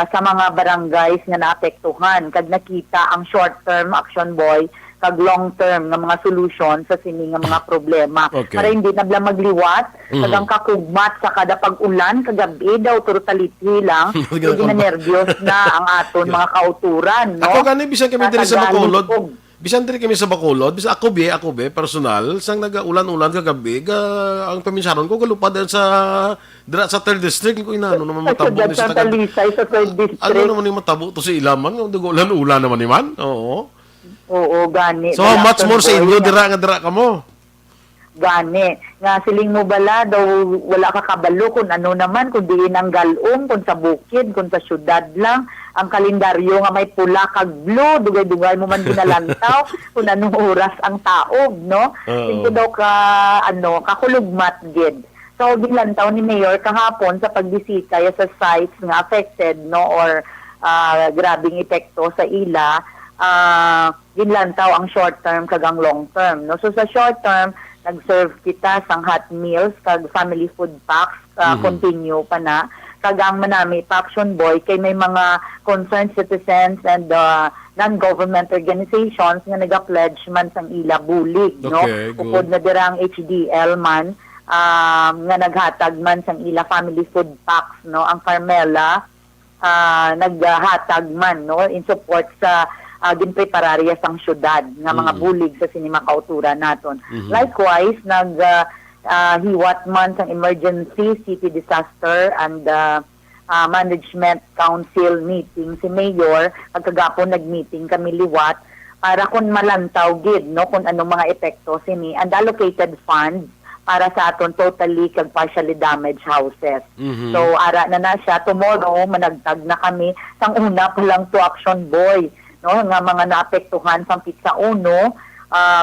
sa mga barangays nga naapektuhan kag nakita ang short-term Action Boy kag long-term nga mga solution sa sini nga mga problema. Okay. Para hindi na bala magliwat kag ang kakugmat sa kada pag-ulan kagabi daw totality lang hindi na nervyos na ang aton mga kauturan, no. Ako gani bisan kami diri sa Bacolod. Tagalog. Bisan diri kami sa Bacolod, bisan ako be personal sang nagaulan-ulan kagabi, ang paminsaron ko galupad sa dira sa 3rd district ko inano naman matabo ni sa Talisay sa 3rd district. Ano naman yung matabo to sa ilaman, yung ulan naman niman. Oo. Oo, gani. So how much more sa inyo dira kamo? Gani. Nga siling mo bala, daw wala ka kabalo kung ano naman, kung diin ang galong, kung sa bukid, kung sa syudad lang. Ang kalendaryo nga may pula kag blue, dugay-dugay mo man ginalantaw, kung anong oras ang taog, no? Hindi daw kakulugmat gid. So, gilantaw ni Mayor kahapon sa pagbisita sa sites nga affected, no, or grabing epekto sa ila, ginlantaw ang short term kag ang long term, no. So sa short term nag-serve kita sang hot meals kag family food packs, continue pa na kag ang manami Action Boy kay may mga concerned citizens and non-government organizations nga naga-pledge man sang ila bulig, no. Okay, good. Upod na dirang HDL man nga naghatag man sang ila family food packs, no. Ang Carmela naghatag man, no, in support sa ginprepararya sang syudad nga mga bulig sa sinima kauturan naton. Likewise, hiwat man sang emergency city disaster and management council meeting si Mayor kagapon nag-meeting kami liwat para kung malantaw gid, no, kung anong mga epekto sini and allocated funds para sa aton totally kag partially damaged houses. So ara na siya tomorrow managtag na kami sang una pa lang to action boy no nga mga naapektuhan sang Pizza Uno.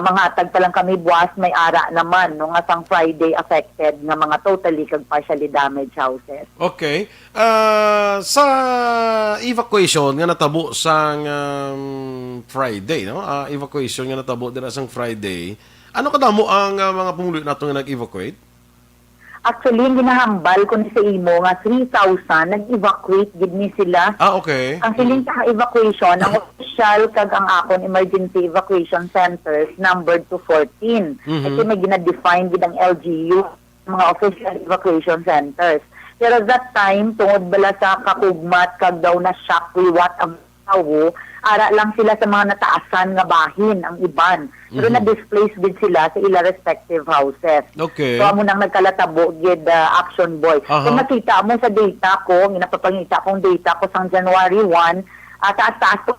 Mga tag pa lang kami buwas may ara naman no nga sang Friday affected nga mga totally kag partially damaged houses. Okay. Sa evacuation nga natabo sang Friday, no? Evacuation nga natabo dira sang Friday. Ano kadamo ang mga pumulo nato nga nag-evacuate? Actually, ginahambal ko ni sa imo nga 3,000 nag-evacuate gid ni sila. Okay. Ang siling sa evacuation, ang official kag ang akon emergency evacuation centers numbered to 14. Kasi may gina-define gid ang LGU mga official evacuation centers. Pero that time, tungod bala sa kakugmat kag daw na shock liwat ang tawo, ara lang sila sa mga nataasan nga bahin ang iban. Pero na-displace din sila sa ila respective houses. Okay. So amo nang nagkalatabo gid action boy. Kung makita mo sa data ko, ginapapangita kong data ko sang January 1, taas-taas ko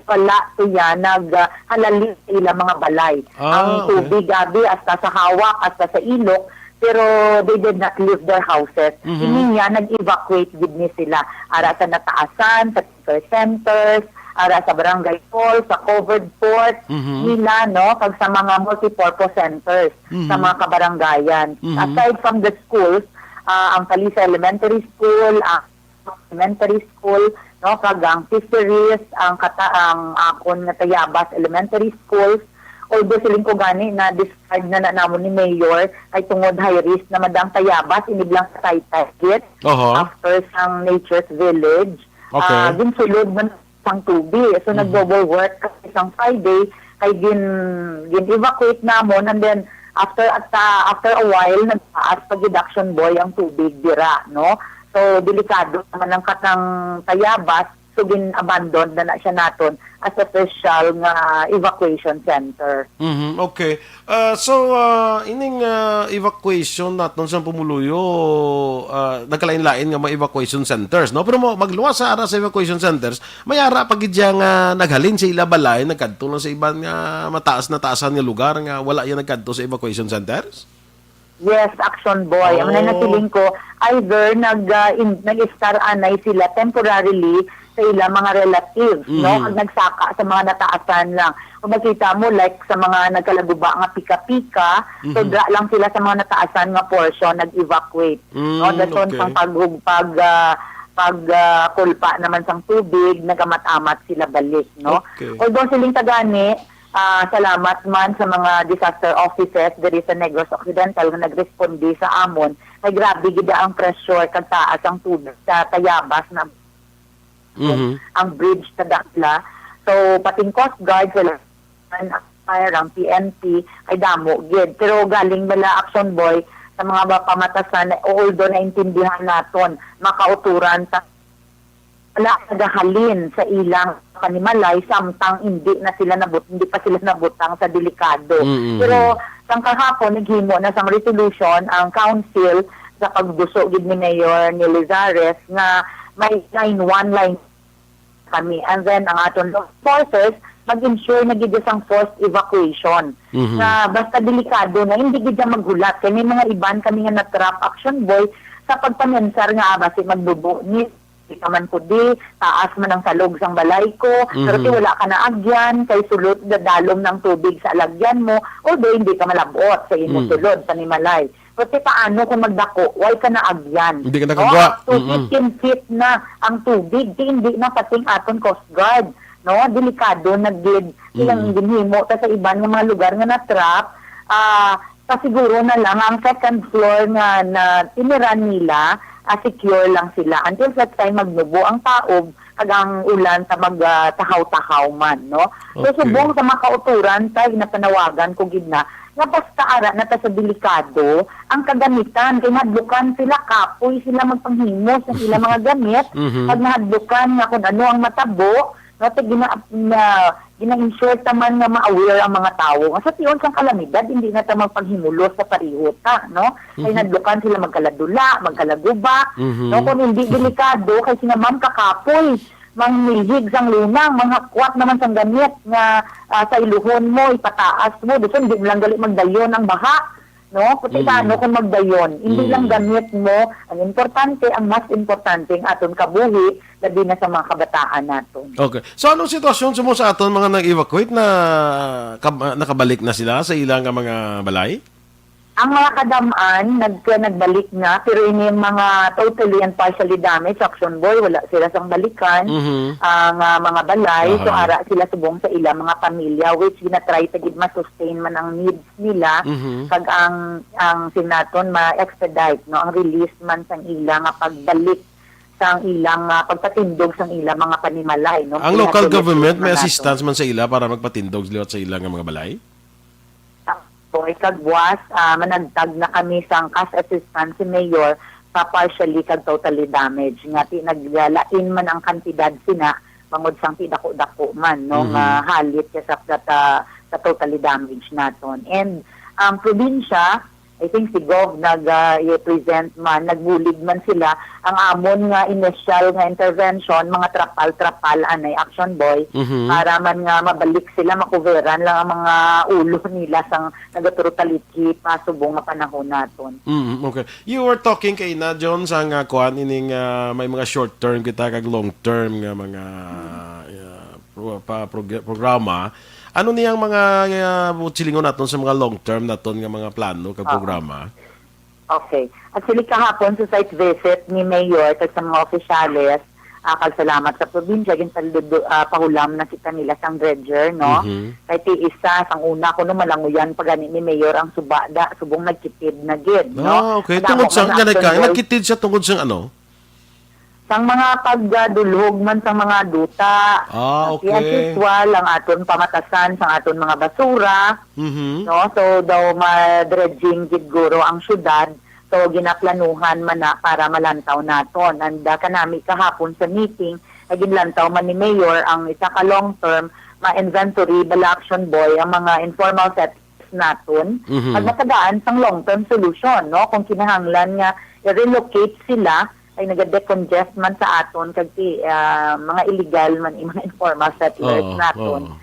wala to yan naghalali sa ila mga balay. Ang tubig gabi hasta sa hawak, hasta sa ilok, pero they did not leave their houses. Hindi niya nag-evacuate gid ni sila. Ara sa nataasan, sa centers, ara sa barangay hall, sa covered port, nila, no? Pag sa mga multipurpose centers, sa mga kabarangayan. Aside from the schools, ang Kalisa Elementary School, ang elementary school, no? Kag ang fisheries, ang akon nga Tayabas Elementary Schools, although siling ko gani na discard na namon ni Mayor ay tungod high risk na madang Tayabas iniblang sa Taytay after sang Nature's Village. Ginsulod man sang tubig. So nag-double work kasi sang Friday kay gin-evacuate namon and then after a while nagtaas pag reduction boy ang tubig dira, no? So delikado naman ang katang Tayabas. So, gin-abandon na siya naton as a special nga evacuation center. Okay. Ining evacuation naton sa pumuluyo, nagkalain-lain nga mga evacuation centers, no? Pero magluwas sa ara sa evacuation centers, may ara pag nga naghalin sa ila balay, nagkadto lang sa iban nga mataas na taasan nga lugar nga wala yan nagkadto sa evacuation centers? Yes, action boy. Ang natiling ko, either nag-star anay sila temporarily sa ilang mga relatives, no? Pag nagsaka sa mga nataasan lang. Kung makita mo, like sa mga nagkalaguba nga pika-pika, so dra lang sila sa mga nataasan nga portion, nag-evacuate. No? Dason sang pagkulpa naman sang tubig, nagamat-amat sila balik, no? Although siling tagani, salamat man sa mga disaster offices diri sa Negros Occidental nga nagrespondi sa amon. Ay grabe gid ang pressure kag taas ang tubig sa Tayabas na ang bridge sa Dakla. So pating Coast Guard sila ang PNP ay damo gid. Pero galing bala action boy sa mga pamatasan although naintindihan naton makauturan sa wala nagahalin sa ilang panimalay samtang hindi pa sila nabutang sa delikado. Pero sang kahapon naghimo na sang resolution ang council sa pagbuso gid ni Mayor ni Lizares nga may line kami and then ang aton law forces mag-ensure na gid sang forced evacuation na basta delikado na hindi gid maghulat kay may mga iban kami nga na-trap action boy sa pagpamensar nga basi magbubo ni kaman ko di, taas man ang salog sang balay ko, pero wala ka na agyan, kay sulod dadalom ng tubig sa alagyan mo, although hindi ka malabot sa imo sulod sa nimalay. Kasi paano kung magdako, why ka na agyan? Hindi ka nakagawa. So, 15 feet na ang tubig, hindi na pating aton Coast Guard. No? Delikado, nag-gid, ilang ginhimo, sa iban ng mga lugar nga na-trap, siguro na lang ang second floor nga na tiniran nila, secure lang sila until sa time magnubo ang taob kag ang ulan sa magtahaw-tahaw man, no? So subong sa makauturan tay napanawagan ko gid na basta ara na ta sa delikado ang kagamitan kay madlukan sila kapoy sila magpanghimo sa sila mga gamit pag nahadlukan nga kung ano ang matabo no te gina-ensure taman nga ma-aware ang mga tao. Sa tiyon sang kalamidad, hindi na ta magpaghimulos sa parihota, no? Kay nadlukan sila magkaladula, magkalaguba, no? Kung hindi delikado, kay sinamam kakapoy, manghihig sang lunang, mga kwat naman sang gamit nga sa iluhon mo, ipataas mo, doon hindi mo lang gali magdayon ang baha. no? Puti ano kung magdayon. Hindi lang gamit mo. Ang mas importante ang aton kabuhi, labi na sa mga kabataan naton. Okay. So anong sitwasyon mo sa aton mga nag-evacuate na nakabalik na sila sa ilang mga balay? Ang mga kadamaan, nagbalik na, pero ini yung mga totally and partially damaged, Action Boy, wala sila sang balikan, ang mga balay, so ara sila subong sa ilang mga pamilya, which ginatry sa gid ma-sustain man ang needs nila, kag ang sinaton ma-expedite, no, ang release man sang ilang nga pagbalik sang ilang pagpatindog sang ilang mga panimalay. No? Ang local government may assistance man sa ila para magpatindog liwat sa ilang mga balay? So, ikagbuwas, managtag na kami sang cash assistance si Mayor sa partially kag totally damaged. Nga naglalain man ang kantidad sina, mangod sang tidako-dako man, no? Halit sa totally damaged naton. And ang probinsya, I think si Gov nag-represent man, nagbulig man sila, ang amon nga initial nga intervention, mga trapal-trapal, anay Action Boy, para man nga mabalik sila, makuveran lang ang mga ulo nila sang nagaturo-taliki pasubong nga panahon naton. Okay. You were talking kay na John sa nga kuan ining may mga short term kita kag long term nga mga programa. Ano niyang mga silingon naton sa mga long term naton nga mga plano kag programa? Okay. Actually kahapon sa site visit ni Mayor kag sa mga opisyales, kag salamat sa probinsya pahulam na kita nila sang dredger, no? Kay ti isa sang una ko no malanguyan pagani ni Mayor ang subong nagkitid na gid, no? Okay. Tungod sa nagkitid siya tungod sa ano? Sang mga pagdulhog man sa mga duta. Okay. As usual, ang aton pamatasan sa aton mga basura. No? So, daw ma-dredging guro ang syudad. So, ginaplanuhan man na para malantaw naton. And kanami kahapon sa meeting, ginlantaw man ni Mayor ang isa ka long-term ma-inventory, bala Action Boy, ang mga informal settings naton. At matadaan sang long-term solution. No? Kung kinahanglan nga, i-relocate sila, ay nag-decongest man sa aton kasi mga illegal man mga informal settlers naton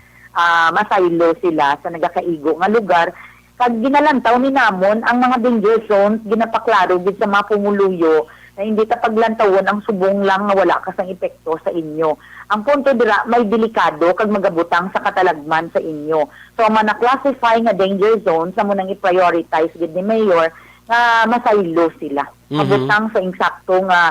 masaylo sila sa nagakaigo nga lugar kag ginalantaw ni namon ang mga danger zones ginapaklaro gid sa mga pumuluyo na hindi ta paglantawon ang subong lang nga wala ka sang epekto sa inyo. Ang punto dira may delikado kag magabutang sa katalagman sa inyo. So man na-classify nga danger zone sa munang i-prioritize gid ni Mayor na masaylo sila. Mabutang sa insakto nga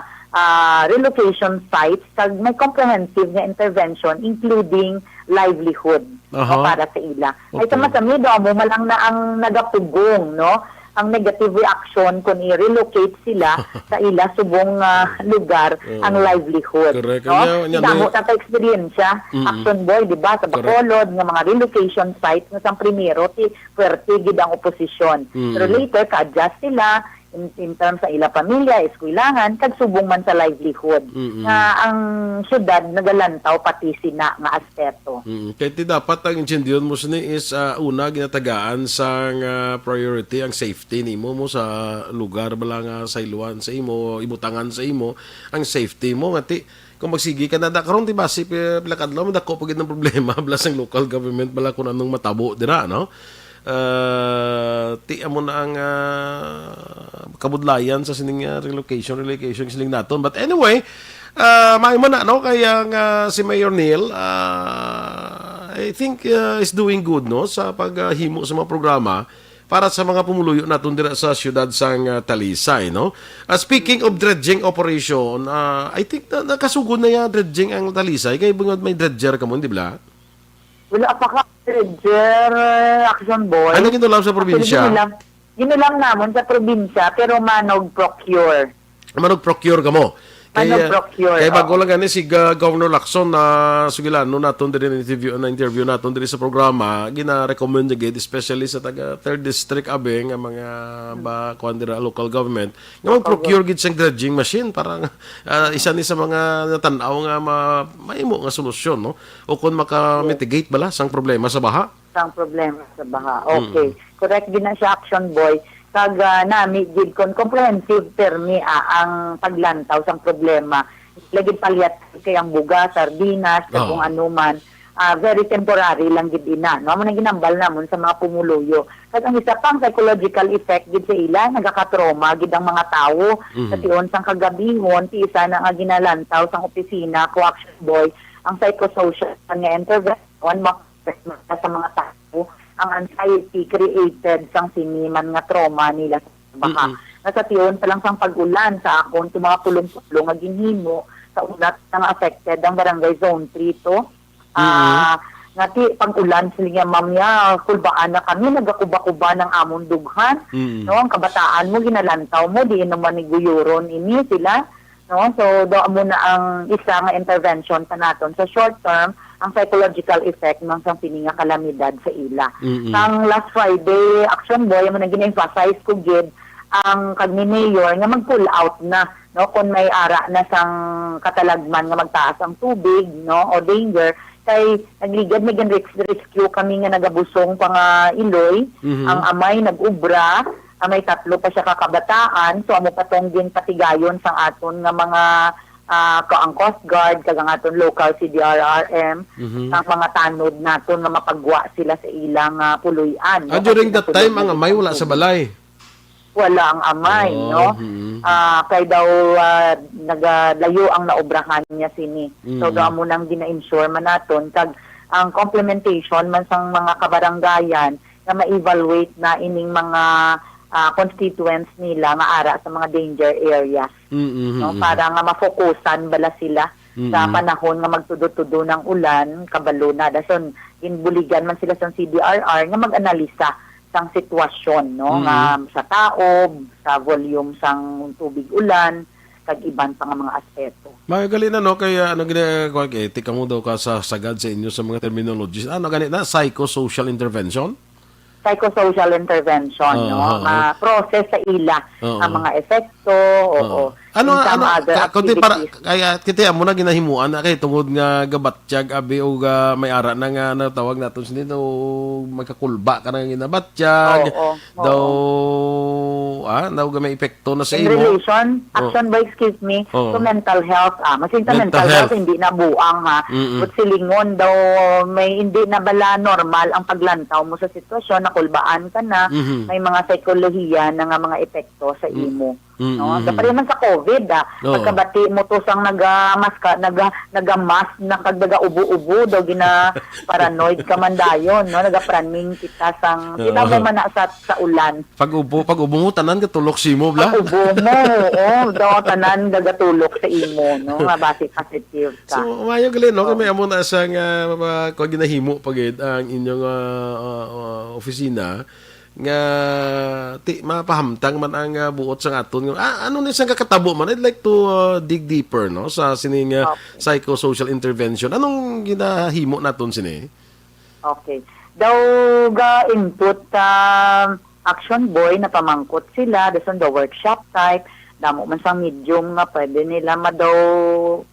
relocation sites kag may comprehensive nga intervention including livelihood para sa ila. Ay tamasami daw mo malang na ang nagapugong, no? Ang negative reaction kung i-relocate sila sa ila subong lugar ang livelihood. Correct. No? Damo ta experience Action Boy, di ba? Sa Bacolod nga mga relocation sites nga sang primero ti puwerte gid ang oposisyon. Pero later ka-adjust sila in terms sa ila pamilya, eskwelahan, kag subong man sa livelihood. Ang syudad nagalantaw pati sina nga aspeto. Kaya ti dapat ang intindiyon mo sini is una ginatagaan sa priority ang safety nimo mo sa lugar bala nga sa iluan sa imo, ibutangan sa imo, ang safety mo nga ti kung magsigi ka na karon ti basi pilakadlaw mo dako pagid ng problema blas ang local government bala kun anong matabo dira, no? Ti amo na ang kabudlayan sa sining relocation siling naton. But anyway, may man na no kaya si Mayor Neil I think is doing good no sa paghimo sa mga programa para sa mga pumuluyo naton dira sa siyudad sang Talisay, no? Speaking of dredging operation, I think nakasugod na ya dredging ang Talisay kay bungod may dredger ka mo, di ba? Wala pa ka dredger Action Boy. Ano ginulam sa probinsya? Ginulam namon sa probinsya pero manog procure. Manog procure ka mo. Kaya bago lang gani si Governor Lacson na sugilano naton din interview naton din sa programa, gina-recommend gid especially sa taga 3rd District Abeng ang mga kuandira local government nga mag-procure gid sang dredging machine para isa ni sa mga natanaw nga mahimo nga solusyon, no? O kun maka-mitigate bala sang problema sa baha. Okay. Correct din na siya Action Boy. Kag nami gid kon comprehensive termi ang paglantaw sang problema. Lagi palyat kay ang bugas, sardinas, kung ano man very temporary lang gid ina, no? Mo ginambal namon sa mga pumuluyo. Kag ang isa pang psychological effect gid sa ila, nagaka-trauma gid ang mga tawo. Sa tiyon sang kagabihon, ti isa na nga ginalantaw sang opisina ko Action Boy, ang psychosocial nga intervention sa mga tao, ang anxiety created sang siniman nga trauma nila sa baka. Nasa tiyon pa lang sang pag-ulan sa akon, ti mga pulong-pulong nga ginhimo sa ulat nga affected ang barangay zone 3 to. Ngati pag-ulan sila mamya, kulbaan na kami, nagakuba-kuba ng amon dughan. No, ang kabataan mo, ginalantaw mo, di naman ni guyuron ini sila. No, so do mo na ang isa nga intervention sa naton. Sa short term, ang psychological effect ng sang pininga kalamidad sa ila. Ang last Friday, Action Boy, mo na gina-emphasize ko gid ang kagni mayor nga mag-pull out na, no, kung may ara na sang katalagman nga magtaas ang tubig, no, o danger, kay nagligad may rescue kami nga nagabusong pa nga Iloy, ang amay nag-ubra, may 3 pa siya kakabataan, so amo patong din patigayon sang aton nga mga ang Coast Guard, kag ang aton local CDRRM, ang mga tanod naton nga mapagwa sila sa ilang puluyan. No? During that time, ang amay wala sa balay. Wala ang amay, no? Kay daw nagalayo ang naobrahan niya sini. So daw mo nang gina-insure man naton kag ang complementation man sang mga kabaranggayan na ma-evaluate na ining mga constituents nila nga ara sa mga danger areas. No, para nga mafokusan bala sila sa panahon nga magtudo-tudo ng ulan, kabalo na dason inbuligan man sila sa CDRR nga mag-analisa sang sitwasyon, no, nga sa taob, sa volume sang tubig ulan, kag iban pa nga mga aspeto. Magagali na, no, kaya ano ginagawa kay tika mo daw ka sa sagad sa inyo sa mga terminologies. Ano ganit na psychosocial intervention? Psychosocial intervention, no, process sa ila ang mga epekto, Ano kundi para activities. kaya kiti amo na ginahimuan na kay tungod nga gabatsyag abi o may ara na nga natawag naton sini daw magkakulba ka na ginabatsyag daw daw may epekto na sa In imo. relation, action by excuse me, to mental health. Masinta mental health, hindi na buang ha. But silingon daw, may hindi na bala normal ang paglantaw mo sa sitwasyon, nakulbaan ka na, may mga psikolohiya na nga mga epekto sa imo. No, kapag man sa COVID pagkabati mo to sang nagamask na kagdaga ubo-ubo daw gina paranoid ka man dayon, no, nagapraning kita sang kita mo man na sa ulan. Pag ubo mo tanan gatulok si mo bla. Ubo mo, daw tanan gagatulok sa imo, no, nga base positive ka. So mayo gali, no, kami amo na sang ko ginahimo pagid ang inyong opisina nga mapahamtang man ang buot sa aton. Ano ni sang kakatabo man? I'd like to dig deeper, no, sa sining psychosocial intervention. Anong ginahimo naton sini? Okay. Daw ga input Action Boy na pamangkot sila dason the workshop type, damo man sang medium nga pwede nila madaw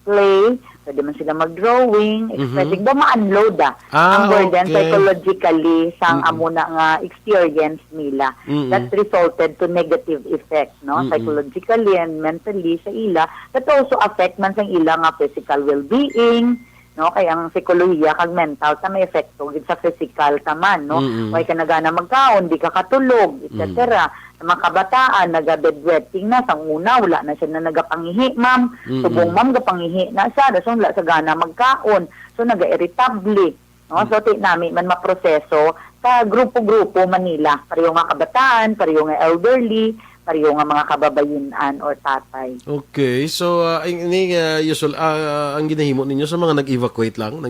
play, pwede man sila mag-drawing, expecting daw ma-unload ang burden psychologically sang amo na nga experience nila that resulted to negative effect, no, psychologically and mentally sa ila, that also affect man sang ila nga physical well-being, no, kaya ang psikolohiya kag mental ta may epekto gid sa physical taman, no, way ka nagana magkaon, di ka katulog, etc. Sa mga kabataan, naga-bedwetting na, sang una, wala na siya na nagapangihi, ma'am. Subong ma'am, gapangihi na siya, daso wala sa gana magkaon. So, naga-irritable. No? So, namin man maproseso sa grupo-grupo Manila. Pareho nga kabataan, pareho nga elderly, pareho nga mga kababayinan or tatay. Okay. So, ini usual, ang ginahimo ninyo sa mga nag-evacuate lang?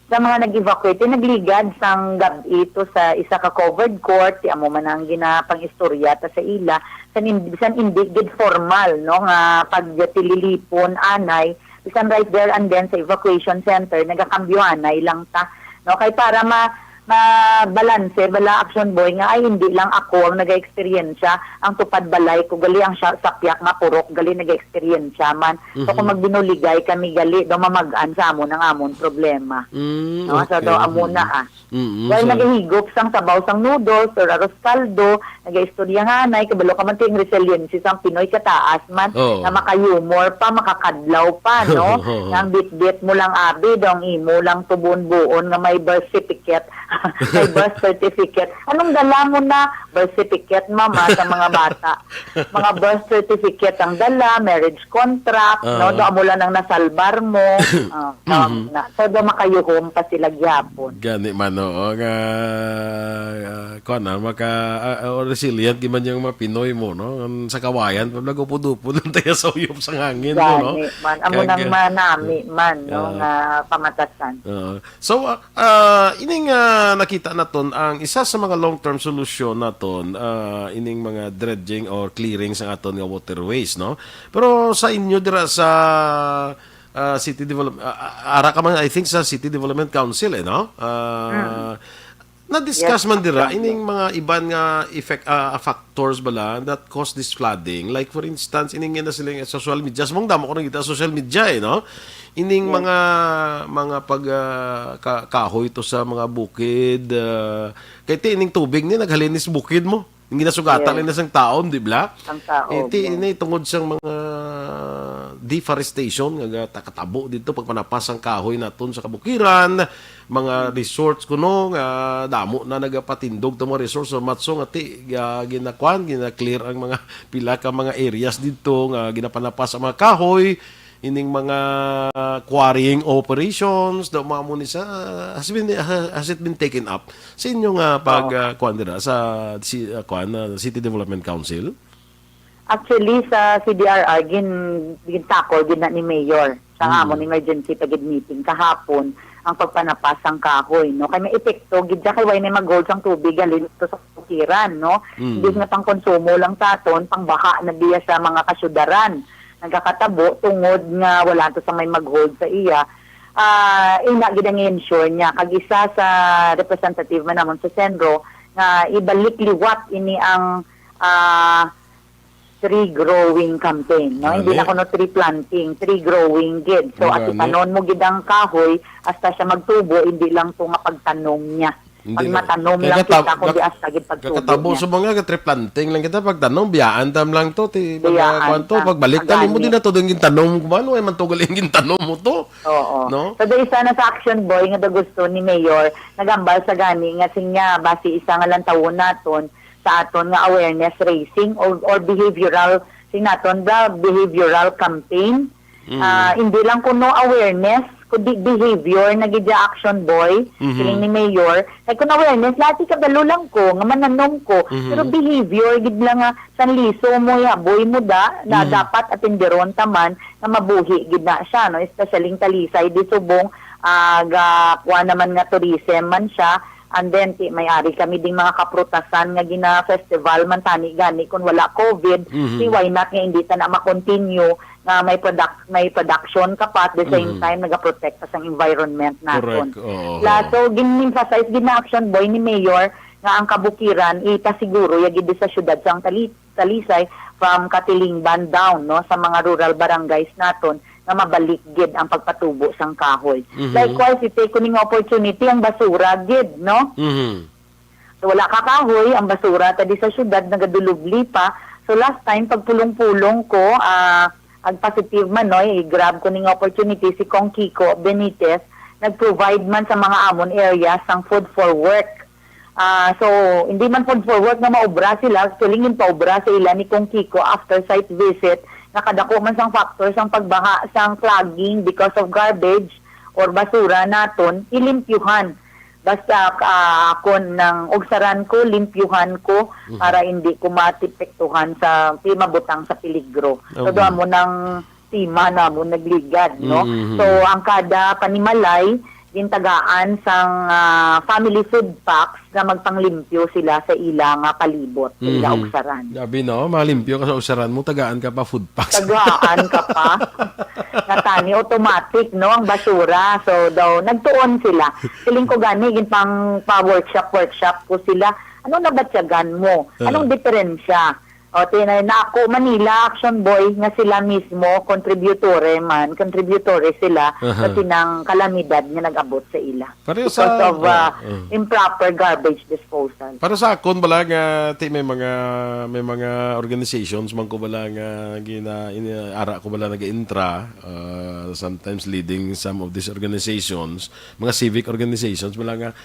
Sa mga nag-evacuate, nagligad sang gabi ito sa isa ka covered court, ti amo man ang ginapang-istorya ta sa ila, san hindi gid formal, no, nga pagtililipon anay, bisan right there and then sa evacuation center, nagakambyo anay lang ta, no, kay para balanse bala action boy nga ay hindi lang ako ang naga-experiensya ang tupad balay ko gali ang sakyak nga purok gali naga-experiensya man so kung magbinuligay kami gali daw mamagaan sa amon ang amon problema no so daw amuna dahil nagahigop sang sabaw sang noodles or arroz caldo naga-istorya nga nay kabalo ka man ting resiliency sang Pinoy kataas man na makayumor pa makakadlaw pa no nang bit-bit mo lang abi daw imo lang tubon-buon nga may birth certificate may birth certificate. Anong dala mo na? Birth certificate, mama, sa mga bata. Mga birth certificate ang dala, marriage contract, no? Doon mo lang ang nasalbar mo. So, doon makayuhom pa sila gyapon. Gani man, oo. Resilient giman yung mga Pinoy mo, no? Sa kawayan, pag nagupod-upod ng tayo sa uyop sa hangin mo, no? Gani man. Amo nang manami man, no? Nga pamatasan. So, ining nakita naton ang isa sa mga long-term solution naton ining mga dredging or clearing sa aton nga waterways, no? Pero sa inyo dira sa City Development ara ka man I think sa City Development Council no? Na-discuss man dira ining mga iban nga factors bala that cause this flooding. Like for instance, ining na sila social media. Mong damo ko na kita social media no? Ining mga kahoy to sa mga bukid. Kaya ining tubig ni naghalinis bukid mo. Hindi na sugatan na sang taon, di ba? Ang taon. Ini tungod sa mga deforestation nga katabo dito pagpanapas ang kahoy naton sa kabukiran, mga resorts kuno nga damo na nagapatindog to mga resorts so matso nga gina-clear ang mga pila ka mga areas dito nga ginapanapas ang mga kahoy ining mga quarrying operations daw mga muni sa has it been taken up sa inyo nga pag sa City Development Council? Actually, sa CDRR, gintakol gina ni Mayor sa amon emergency pagid meeting kahapon ang pagpanapasang kahoy, no? Kay may epekto, gid kay way na mag-gold ang tubig galin to sa kukiran, no? Hindi nga pang konsumo lang taton, pang baha na diya sa mga kasyudaran. Nagkakatabo tungod nga wala to sa may mag-hold sa iya. Ina gid ang ensure niya kag isa sa representative man namon sa Senro nga ibalik liwat ini ang tree growing campaign, no? Hindi na kuno tree planting, tree growing gid. So at ipanon mo gid ang kahoy hasta siya magtubo, hindi lang to nga pagtanom niya. Pag matanom lang kita kundi hasta gid pagtubo niya. Katabo sa mga tree planting lang kita pagtanom, biyaan tam lang to ti kwanto pagbalik tali mo din na to ding gintanom kumano ay man to galing gintanom mo to. Oo. No? So isa na sa action boy nga gusto ni Mayor nagambal sa gani nga sinya base isa nga lang tawon naton sa aton nga awareness raising or behavioral sinaton the behavioral campaign. Hindi lang kuno awareness kundi behavior na gidya action boy siling ni Mayor kay kuno awareness lati kabalo lang ko nga mananom ko pero behavior gid lang nga sanliso mo ya boy mo na dapat atinderon taman nga mabuhi gid na siya no especially talisay di subong kuha naman nga tourism man siya. And then, may-ari kami ding mga kaprutasan nga gina-festival man tani gani kung wala COVID. Why not nga hindi ta na ma-continue nga may production ka pa at the same time nagaprotect sa environment naton. So, gin-emphasize gina-action boy ni Mayor nga ang kabukiran itasiguro yagid sa syudad sang Talisay from Katilingban down no sa mga rural barangays naton na mabalik gid ang pagpatubo sang kahoy. Likewise, ite kuning opportunity ang basura gid, no? So wala ka kahoy, ang basura tadi sa syudad nagadulubli pa. So last time pagpulong-pulong ko, ag positive man no, i-grab ko ning opportunity si Kong Kiko Benitez, nag-provide man sa mga amon areas sang food for work. So hindi man food for work na maobra sila, tulingin pa obra sa ila ni Kong Kiko after site visit nakadako man sang factor sang pagbaha sang clogging because of garbage or basura naton ilimpyuhan basta kon ng ugsaran ko limpyuhan ko para hindi ko matipektuhan sa mabutang sa peligro so doon mo ng tima na mo nagligad no so ang kada panimalay gintagaan sang family food packs na magpanglimpyo sila sa ilang palibot, sa ilang ugsaran. Gabi, no? Malimpyo ka sa usaran mo, tagaan ka pa food packs. Tagaan ka pa. Natani automatic, no, ang basura. So daw nagtuon sila. Feeling ko gani gin pang workshop ko sila. Ano na batyagan mo? Anong diferensya? O tinay na ako Manila Action Boy nga sila mismo contributor sila sa tinang kalamidad nga nag-abot sa ila. Pareho Because sa- of improper garbage disposal. Para sa akon bala nga may mga organizations man ko bala nga ara ko bala nag-intra, sometimes leading some of these organizations, mga civic organizations bala nga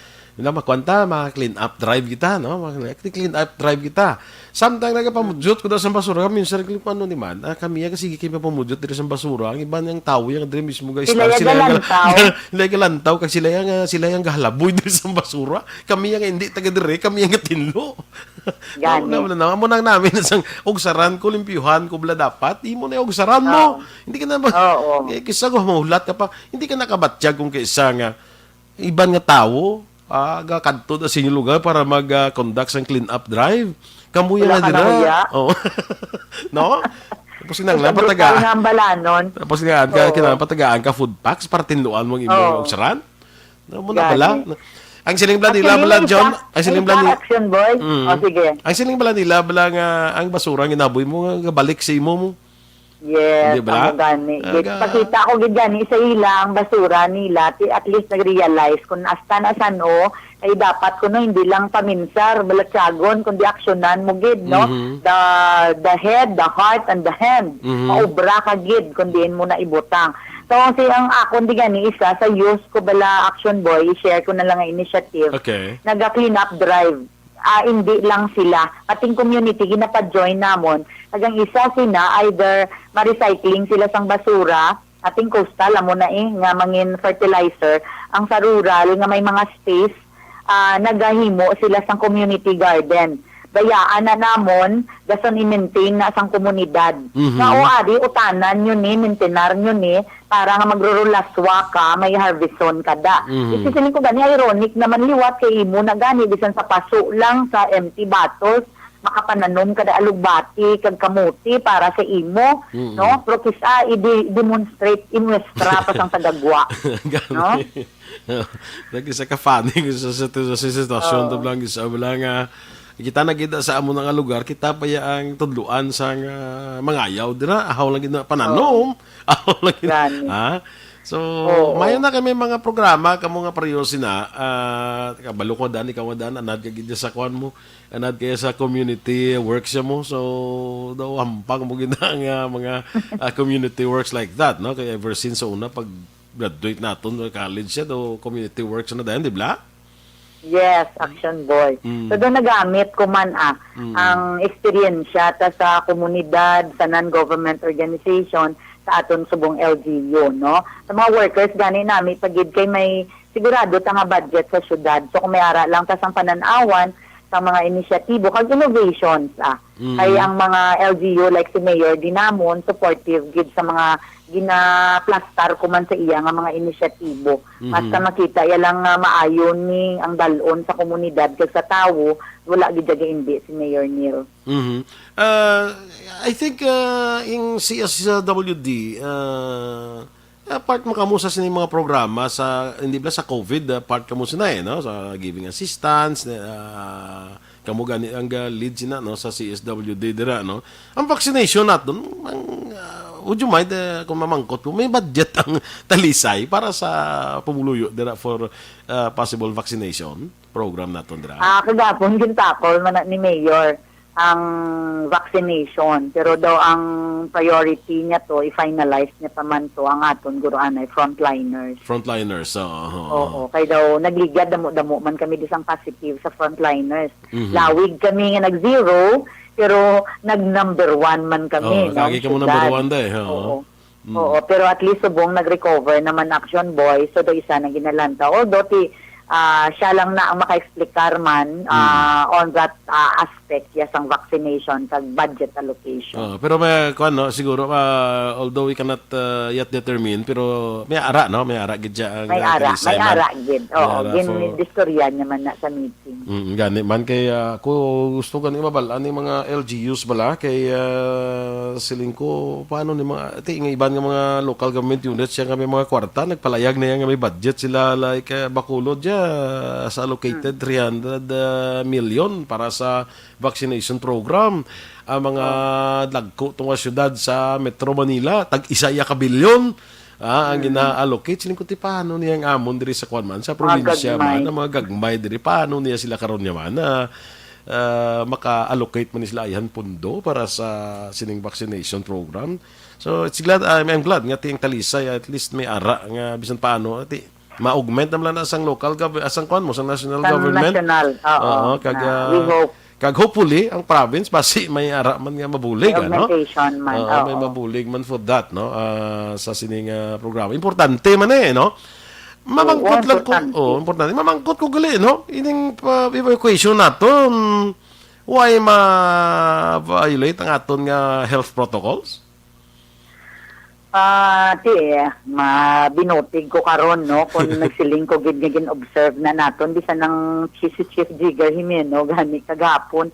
makwanta, clean up drive kita, no? Clean up drive kita. Sometimes nagapamudjot ko daw sa basura, minsan ano ni man, kami kasi kami pamudjot dito sa basura, ang iba niyang tao yung diri mismo guys. Sila yung galantaw kasi sila yung gahalaboy diri sa basura. Kami yung hindi taga dire, kami yung tinlo. Gani. Wala mo nang namin sang ugsaran ko limpyuhan ko bala dapat, imo na yung ugsaran mo. Hindi ka na kisa ko mahulat ka pa, hindi ka nakabatyag kung kaysa nga iban nga tao kadto da sa inyong lugar para mag-conduct sang clean up drive. Kamuya Wala na ka dira. nahuya? Oo. No? Tapos Sa brutal patagaan. nga ang balanon. Tapos patagaan ka food packs para tinluan mo ang imong ugsaran. No mo na pala. Ang siling bala nila bala John, ang siling bala ni Action Boy. O sige. Ang siling bala nila bala nga ang basura nga inaboy mo nga balik sa imo mo. Yes, Di ba? ang gani. Pakita ko gid gani sa ila ang basura nila, at least nag-realize kung asta na sano ay dapat kuno hindi lang paminsar balatsagon kundi aksyonan mo gid, no? The head, the heart and the hand. Maobra ka gid kundi mo na ibutang. So ang ako di gani isa sa youth ko bala Action Boy, i-share ko na lang ang initiative. Okay. Naga-clean up drive. Hindi lang sila. Ating community, ginapa-join namon. Nagang isa sila, either ma-recycling sila sang basura, ating coastal, amo na nga mangin fertilizer. Ang sa rural, nga may mga space, nagahimo sila sang community garden. Bayaan na namon, gason i-maintain na sang komunidad. Nga adi, utanan nyo ni, maintenar nyo ni, para nga magrurulaswa ka, may harveston ka da. Isisilin ko gani, ironic naman liwat kay imo na gani, bisan sa paso lang sa empty bottles, makapananom kada alugbati kag kamuti para sa imo, no? Pero kisa i-demonstrate imuestra pa sang tagagwa. No? Lagi sa kafaning sa sitwasyon to lang isa wala nga kita nagida sa amo nga lugar kita pa ang tudluan sa mangayaw dira ahaw lang gid na pananom ahaw lang gid ha so mayo na kami mga programa kamo nga paryosi na kabalo ko dan ikaw dan anad ka gid sa kwan mo anad kaya sa community works mo so daw hampag mo gid nga mga community works like that no kaya ever since sa una pag graduate naton college siya do community works na dayon di ba? Yes, Action Boy. So doon nagamit ko man ang eksperyensya ta sa komunidad, sa non-government organization, sa aton subong LGU, no? Sa mga workers, gani namin, pagid kay may sigurado ta nga budget sa syudad. So kung may ara lang ta sang pananawan, sa mga inisyatibo, kag innovations, Kay ang mga LGU, like si Mayor Dinamon, supportive gid sa mga ginaplastar ko man sa iya nga mga inisyatibo. Basta makita iya lang maayon ni ang dalon sa komunidad kag sa tawo wala gid hindi si Mayor Neil. I think in CSWD part mo kamo sa mga programa sa hindi ba sa COVID part kamo sina no sa giving assistance kamo gani ang lead sina no sa CSWD dira no ang vaccination naton ang would you mind kung mamangkot ko may budget ang talisay para sa pumuluyo dira for possible vaccination program naton dira kagapon gintakol man ni Mayor ang vaccination pero daw ang priority niya to i-finalize niya pa man to ang aton guruan ay frontliners oo kay daw nagligad damo man kami disang positive sa frontliners lawig kami nga nag-zero pero nag-number 1 man kami lagi ka mo number 1 day oo pero at least subong nag-recover naman Action Boy so do isa na ginalanta although siya lang na ang maka-explikar man on that aspect affect ya sang vaccination kag budget allocation. Pero may kuan no siguro although we cannot yet determine pero may ara no may ara gid siya ang May ara gid. Oo, May ara distoryan naman na sa meeting. Gani man kay ko gusto gani mabal ani mga LGUs bala kay siling ko paano ni mga ti nga iban nga mga local government units siya kami mga kwarta nagpalayag na yan nga may budget sila like Bacolod dia sa allocated 300 million para sa vaccination program. Ang mga dagko tong syudad sa Metro Manila tag-1 ka bilyon ang gina-allocate siling ko ti paano niya ang amon diri sa kwan man sa probinsya man ang mga gagmay diri paano niya sila karon niya man maka-allocate man sila ayan pundo para sa sining vaccination program. So I'm glad nga ting Talisay at least may ara nga bisan paano ti ma-augment naman na sang local government asang kwan mo sang national government. National. Oo. We hope. Kag hopefully ang province basi may ara man nga mabulig ano. Man. May mabulig man for that no sa sining programa. Importante man no. Mamangkot lang ko. Importante. Mamangkot ko gali no. Ining evacuation naton why ma-violate ang aton nga health protocols? Binotig ko karon no kung nagsiling ko gid observe na naton bisan ng Chief Jigger Jimeno gani kagapon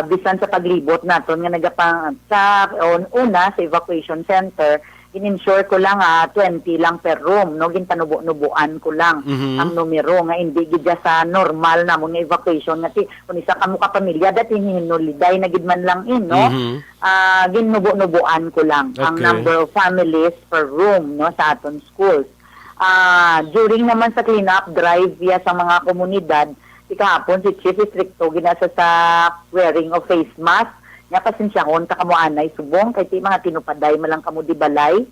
bisan sa paglibot naton nga nagapang sa una sa evacuation center in-ensure ko lang 20 lang per room no ginpanubo-nubuan ko lang ang numero nga hindi gid sa normal na mga evacuation nga kun isa ka mo ka pamilya dati hinuliday na gid man lang no ginubo-nubuan ko lang ang number of families per room no sa aton schools. During naman sa clean-up drive via sa mga komunidad kahapon si Chief Stricto ginasa sa wearing of face mask nga pasensyahon ka kamo anay subong kay ti mga tinupaday malang kamo di balay.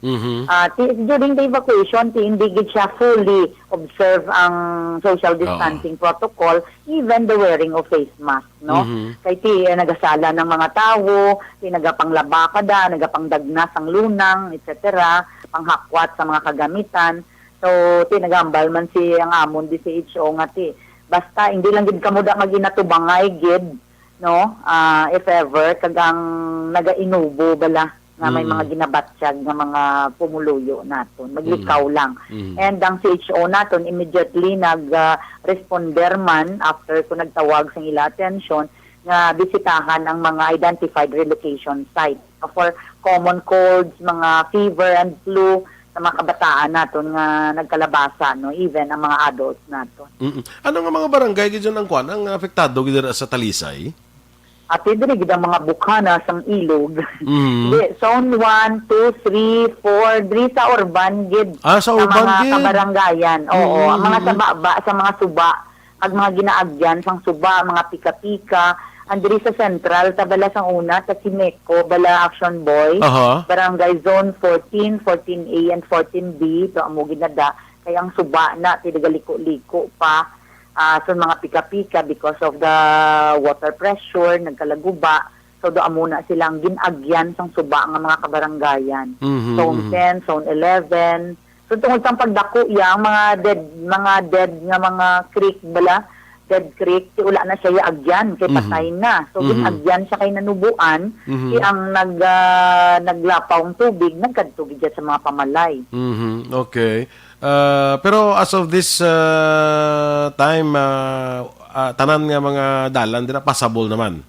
During the evacuation hindi gid siya fully observe ang social distancing protocol, even the wearing of face mask no. Kay ti nagasala ng mga tawo, ti nagapanglaba kada, nagapangdagnas ang lunang, etc. panghakwat sa mga kagamitan. So ti nagambal man si ang amon di CHO nga ti basta hindi lang gid kamo da nga ginatubangay gid no if ever kagang naga-inubo bala nga may mga ginabatsyag nga mga pumuluyo naton maglikaw lang and ang CHO naton immediately nag-responder man after ko nagtawag sa ila attention nga bisitahan ang mga identified relocation site for common colds, mga fever and flu sa mga kabataan naton nga nagkalabasa no even ang mga adults naton. Ano nga mga barangay gid ang kwan ang apektado gid sa Talisay? At diri gid ang mga bukana sang ilog. Zone 1, 2, 3, 4, diri sa urban gid. Sa urban mga gid. kabaranggayan. Oo, ang mga sababa sa mga suba, ag mga ginaagyan sang suba, mga pika-pika, andiri sa central tabala sang una sa Simeco, Bala Action Boy, Barangay Zone 14, 14A and 14B, to amo ginada kay ang suba na tigaliko-liko pa. So mga pika-pika because of the water pressure, nagkalaguba. So doon muna silang ginagyan sang suba nga mga kabaranggayan. Zone 10, Zone 11. So tungod sa pagdako yang mga dead nga mga creek bala, dead creek, ti ula na siya agyan kay patay na. So ginagyan siya kay nanubuan, ti ang naglapawng tubig, nagkadtubig sa mga pamalay. Okay. Pero as of this time, tanan nga mga dalan, di na passable naman?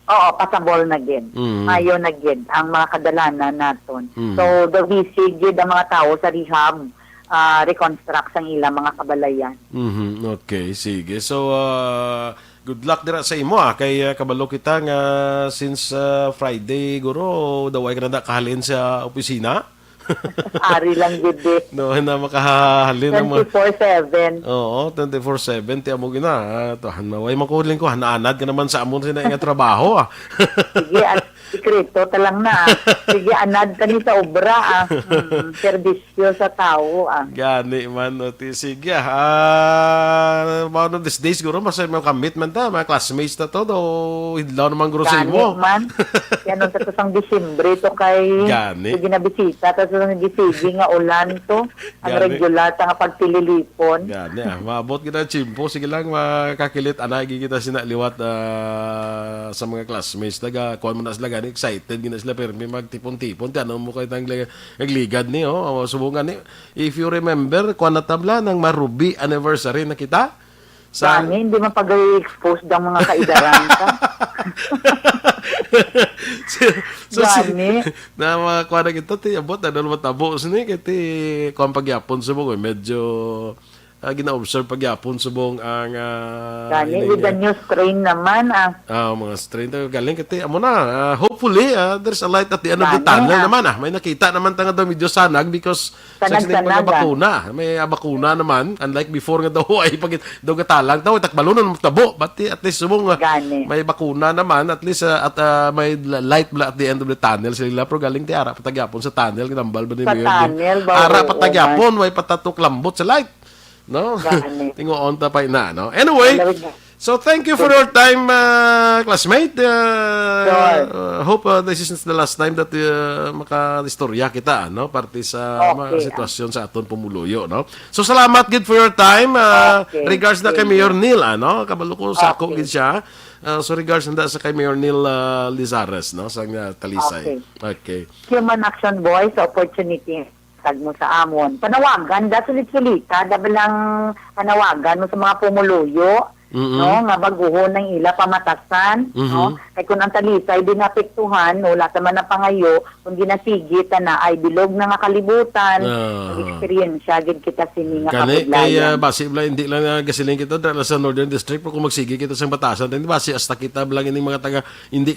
Oo, passable na gid. Mayo na gid ang mga kadalanan naton. So, the visit gid ang mga tao sa rehab, reconstruct ang ilang mga kabalayan. Okay, sige. So, good luck dira sa imo kay kabalo kita nga since Friday, guro, daway ka na kahalin sa opisina? Ari lang gid no na makahalin 24/7. Oo, 24/7 ti amo gina. To hanaway makuling ko hanaanad ka naman sa amon sina nga trabaho. Sige, Sikreto talang na. Sige, anad ka ni sa obra. Serbisyo sa tao. Gani man, no, sige. One of these days, guro, masaya mga commitment ta, mga classmates na to, do, hidlaw naman guro sa Gani imo. man. Yan ang tatusang Disyembre to kay Gani. sige na bisita. Tapos ang gisigi nga ulan to. Ang Gani. regular sa nga pagtililipon. Gani, maabot kita chimpo, sige lang makakilit, anagi kita sinaliwat sa mga classmates. Taga, kuhan mo na sila gani, excited, gina sila, pero may magtipon-tipon, tanong mo kayo nagligad ni, subungan ni. If you remember, kuhan na tabla ng Marubi anniversary na kita. Gani, hindi man pag-expose ng mga kaidaran ka. Gani. Na mga kuha na kita, abot, ano naman tabo, sini, kiti, kuhan pagyapon subong, medyo, gina-observe pagyapon subong ang Gani, with the new strain naman. mga strain tayo galing kiti amo na hopefully there's a light at the end of the Gani, tunnel naman may nakita naman tanga daw medyo sanag because sa Sanag-sanag, bakuna may bakuna naman unlike before nga daw ay pag daw gatalang daw takbalunon tabo but at least subong Gani. may bakuna naman at least at may light at the end of the tunnel sila pero galing ti ara patagyapon sa tunnel ginambal ba ni Sa Mayor tunnel ba? ara Oo, patagyapon way patatok lambot sa light no Gani. tingoon ta pa na no anyway Alawid na. so thank you for your time classmate hope this is the last time that maka-istorya kita no parte sa mga sitwasyon sa aton pumuluyo no so salamat gid for your time Okay. regards na kay Mayor Neil ano kabalo ko sako Okay. gid siya so regards na sa kay Mayor Neil Lizares no sa Talisay okay. Human Action Boys, opportunity tag mo sa amon. Panawagan, da sulit-sulita, dabalang panawagan mo sa mga pumuluyo, no, nga baguhon ng ila pamatasan, no, kay kung ang Talisay di napektuhan, wala ta man na pangayo, kung ginasigit na ay bilog na nga kalibutan, experience gid kita sini nga Kani kay kabudlayan. base bla hindi lang gasiling kita dala sa Northern District pero kung magsige kita sa batasan hindi base hasta kita lang ini mga taga hindi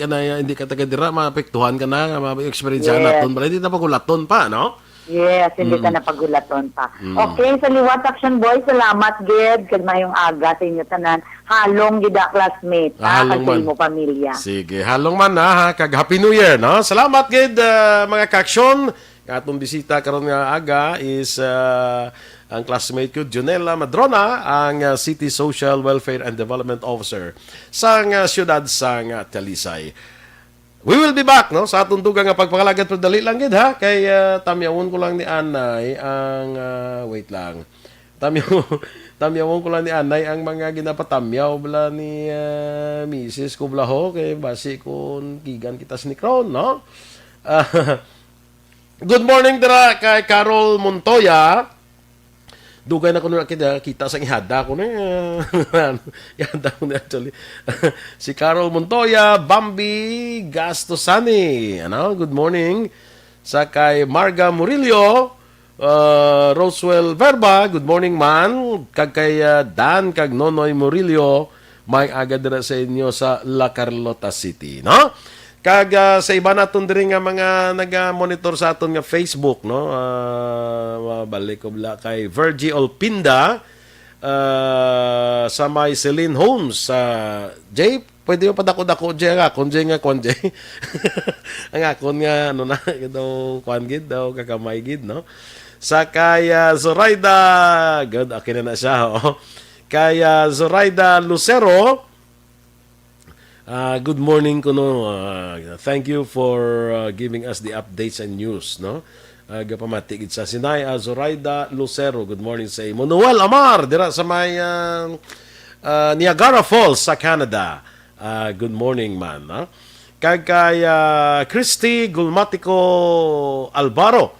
ka taga dira maapektuhan ka na ma-experience Yes. naton bala hindi na pagulaton pa no. Yes, hindi ka napagulaton pa. Okay, sa Liwat Action Boys, salamat, Ged. Kag mayong aga sa inyo tanan. Halong gida classmate, Halong man. kasi mo pamilya. Sige, halong man ha kag Happy New Year no. Salamat gid mga kaksyon. Atong bisita karon nga aga is ang classmate ko Jonella Madrona ang City Social Welfare and Development Officer sa siyudad sa Talisay. We will be back no sa atong dugang nga pagpakalagad pero dali lang gid ha kay tamyawon ko lang ni Anay ang wait lang. Tamyawon ko lang ni Anay ang mga ginapatamyaw bala ni Mrs. Kublaho kay basi kun gigan kita ni Crown no. Good morning dira kay Carol Montoya. Dugay na ko na kita sa ihada ko na ihada ko na actually si Carol Montoya Bambi Gastosani good morning sa kay Marga Murillo Roswell Verba good morning man kag kay Dan kag Nonoy Murillo may aga dira sa inyo sa La Carlota City no. Kag sa iba naton diri nga mga naga-monitor sa aton nga Facebook no mabalik ko bla kay Virgie Olpinda sa may Celine Holmes Jay pwede mo padako-dako Jay nga kon Jay nga kon Jay ang akon nga ano na daw kwan gid daw kakamay gid no sa kay Zoraida good akin na siya kay Zoraida Lucero. Good morning kuno. Thank you for giving us the updates and news no. Gapamati gid sa Sinay Zoraida Lucero. Good morning sa imo. Noel Amar dira sa may Niagara Falls sa Canada. Good morning man. Kag kay Christy Gulmatico Alvaro.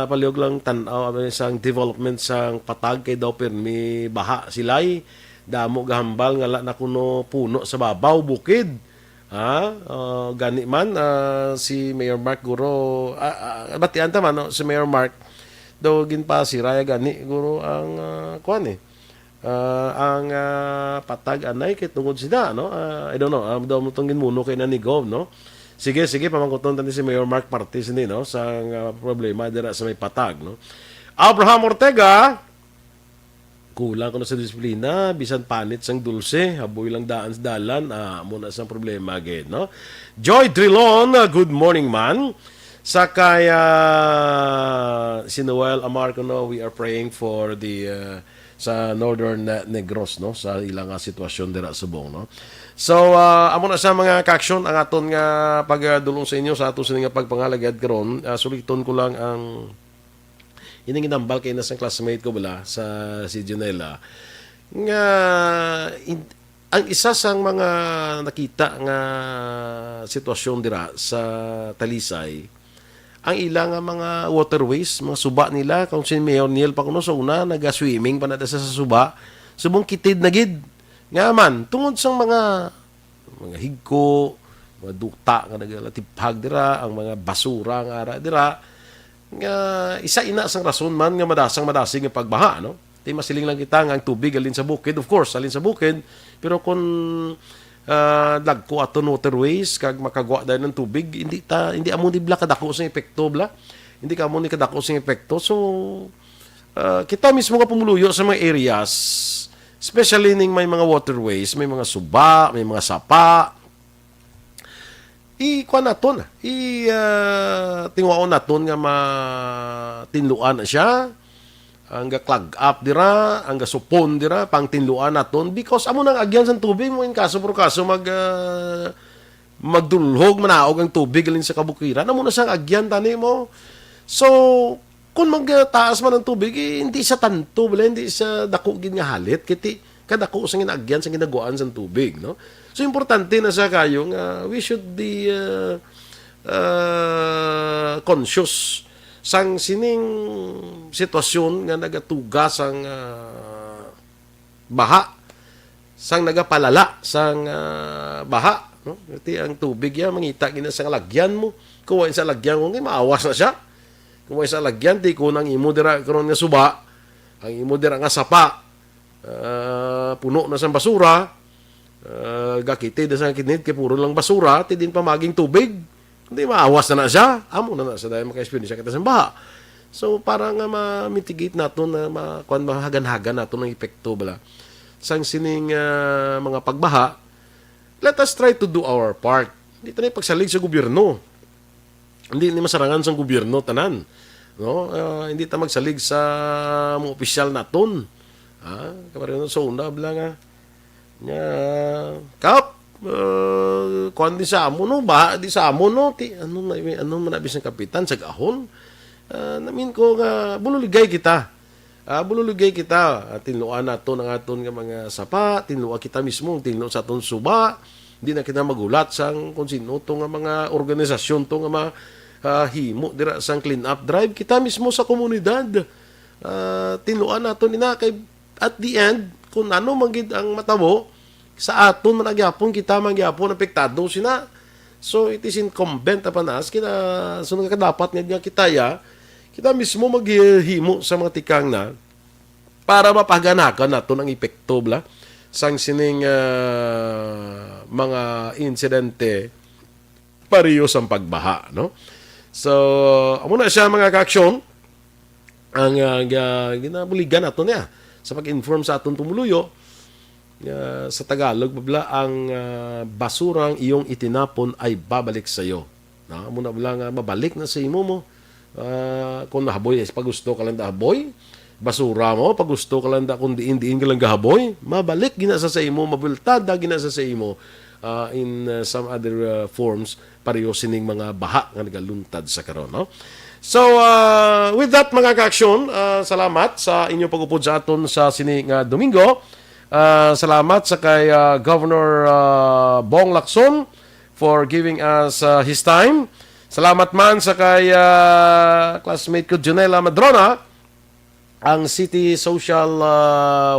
Paliog lang tan-aw sang development sang patag kay daw permi baha silay. Damo gahambal nga la na kuno puno sa babaw bukid gani man si Mayor Mark guro batian ta man no? Si Mayor Mark daw ginpasiraya gani guro ang kuan ang patag anay kay tungod sida no I don't know daw mo tong ginmuno kay na ni Gov no sige pamangkuton tani si Mayor Mark Partis ni no sang problema dira sa may patag no. Abraham Ortega kulang ko na sa disiplina, bisan panit sang dulce, haboy lang daan sa dalan, muna sang problema again, no? Joy Drilon, good morning man. Sa kaya si Noel Amarco, no, we are praying for the sa Northern Negros, no, sa ilang sitwasyon dira sa Subong, no. So amo na sa mga kaaksyon ang aton nga pagdulong sa inyo sa ato sa nga pagpangalagad karon. Suliton ko lang ang ining ginambal kay nasang classmate ko bala sa si Janela nga ang isa sang mga nakita nga sitwasyon dira sa Talisay, ang ilang nga mga waterways, mga suba nila, kung si Mayor Neil pa kuno sa una naga-swimming pa na sa suba, subong kitid na gid. Nga man tungod sang mga higko, mga duta nga naglatipag dira, ang mga basura nga ara dira, nga isa ina sang rason man nga madasing nga pagbaha, no. Di masiling lang kita nga ang tubig alin sa bukid, of course alin sa bukid, pero kung dagko ato waterways kag makagwa dahil ng tubig, hindi amo ni bla kadako sa epekto bla, hindi ka amo ni kadako sa epekto. So kita mismo nga pumuluyo sa mga areas, especially ning may mga waterways, may mga suba, may mga sapa, kuan naton, tingwaon naton nga matinluan na siya, ang clog up dira, ang supon dira, pang tinluan naton, because amo nang agyan sa tubig mo in kaso por kaso magdulhog, manaog ang tubig alin sa kabukiran, amo na sang agyan tani mo. So kung magtaas man ang tubig, hindi sa tanto, hindi sa dako gid nga halit, kiti kadako sa ginagyan sa ginaguan sa tubig, no. So importante na sa kayo nga we should be conscious sang sining sitwasyon nga nagatugas ang baha, sang nagapalala sang baha, no. Iti ang tubig ya mangita gina sa lagyan mo, kuwain sa lagyan mo, maawas na siya. Kuwain sa lagyan ti kunang imo dira karon nga suba, ang imo dira nga sapa, puno na sa basura, gakiti da sa kinid kay puro lang basura, ti din pamaging tubig, hindi maawas na siya, amo na sa dahil maka-experience kita sa baha. So para nga ma-mitigate naton na mahagan-hagan naton ng epekto bala sang sining mga pagbaha, let us try to do our part. Hindi tayo pagsalig sa gobyerno, hindi masarangan sa gobyerno tanan, no. Hindi ta magsalig sa mga opisyal naton, kapareho so una bala nga kap kuan di sa amo, no, ba di sa amo, no, ti anong manabis ng kapitan sa gahon, namin ko nga bululigay kita, tinluan nato ng aton nga mga sapa, tinluan kita mismo, tinluan sa aton suba, hindi na kita magulat sang kung sino to nga mga organisasyon to nga himo dira sang clean up drive, kita mismo sa komunidad, tinluan nato nina kay at the end kung ano magid ang matabo sa aton managyapon, kita magyapon apektado sina. So it is incumbent upon us kita sunod nga dapat nga kita mismo maghimo sa mga tikang na para mapaganakan naton ang epekto bla sang sining mga insidente pareho sa pagbaha, no. So amo na siya mga kaaksyon ang ginabuligan naton niya sa pag-inform sa aton tumuluyo. Sa Tagalog, babla, ang basurang iyong itinapon ay babalik sa iyo. Muna bala nga mabalik na sa imo mo. Kung nahaboy, pag gusto ka lang dahaboy, basura mo, pag gusto ka lang da, kung diin ka lang gahaboy, mabalik ginasa sa imo, mabultada ginasa sa imo in some other forms, pareho sining mga baha nga nagaluntad sa karon, no? So, with that mga kaaksyon, salamat sa inyo pag-upod sa aton sa sining Domingo. Salamat sa kay Governor Bong Lacson for giving us his time. Salamat man sa kay classmate ko Janela Madrona, ang City Social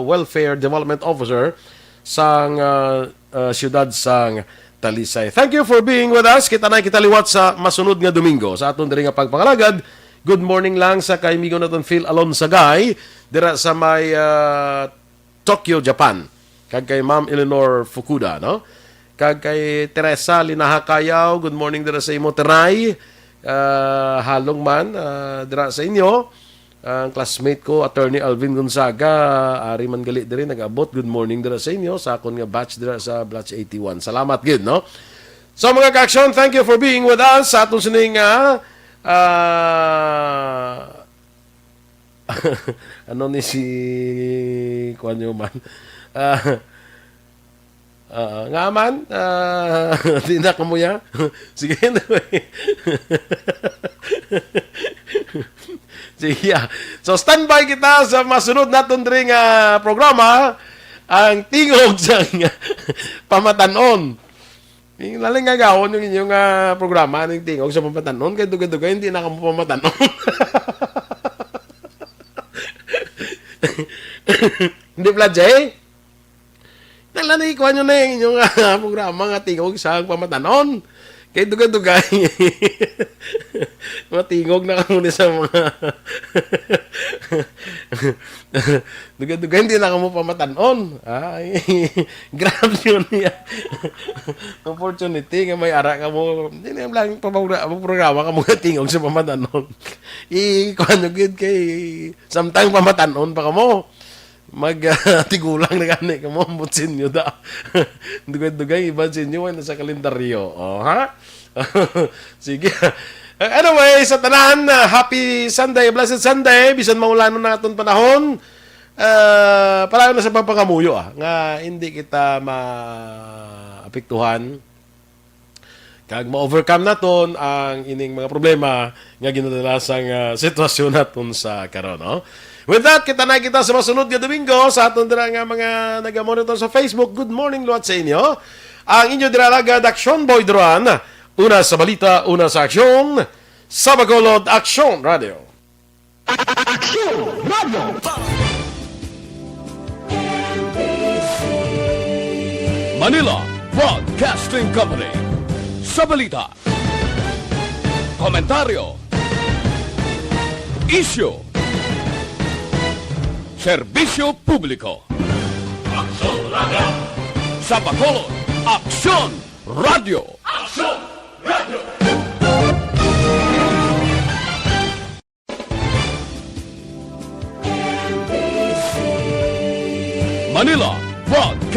Welfare Development Officer sang siyudad sang Talisay. Thank you for being with us. Kita na kita liwat sa masunod nga Domingo sa aton diri nga pagpangalagad. Good morning lang sa kay migo naton Phil Alonsagay dira sa may Tokyo, Japan. Kag kay Ma'am Eleanor Fukuda, no? Kag kay Teresa Linahakayaw, good morning dira sa imo Teray. Halong man dira sa inyo. ang classmate ko, Attorney Alvin Gonzaga, ari man gali diri nag-abot. Good morning dira sa inyo, sa akon nga batch dira sa batch 81. Salamat gid, no? So mga ka-aksyon, thank you for being with us sa atong sining ano ni si kuan yo man. Nga man, di na kamuya. Sige na. Sige. So standby kita sa masunod naton diri nga programa, ang tingog sa pamatanon. Laling nga gawon yung inyong programa ng tingog sa pamatanon, kay dugay-dugay hindi na kamo pamatanon. Hindi pala, Jay? Nalanikuha nyo na yung inyong programa nga tingog sa pamatanon. Kaya dugay-dugay. Matingog na kamuna sa mga dugay-dugay, hindi na kamo pamatanon. Ay, grab yun niya. Opportunity nga may ara ka mo. Hindi na lang programa ka mga tingog sa pamatanon. Ikuha nyo gid kay samtang pamatanon pa ka mo. Tigulang na gani ka mo, butsin nyo da. Dugay-dugay, ibansin nyo, nasa kalendaryo. Oh, ha? Sige. Anyway, sa tanan, happy Sunday, blessed Sunday, bisan maulano na itong panahon. Parang na sa papangamuyo, nga hindi kita maapektuhan. Kag ma-overcome naton ang ining mga problema nga ginadalasang sitwasyon naton sa karon, no? With that, kita na kita sa masunod nga Domingo sa aton dira nga mga naga-monitor sa Facebook. Good morning luat sa inyo. Ang inyo dira lagad Aksyon Boy Duran. Una sa balita, una sa aksyon. Sa Bacolod, Aksyon Radio. Aksyon Radio! Manila Broadcasting Company. Sa balita, komentaryo, issue, serbisyo publiko. Aksyon Radio! Sa Bacolod, Aksyon Radio! Aksyon Radio! Manila Broadcasting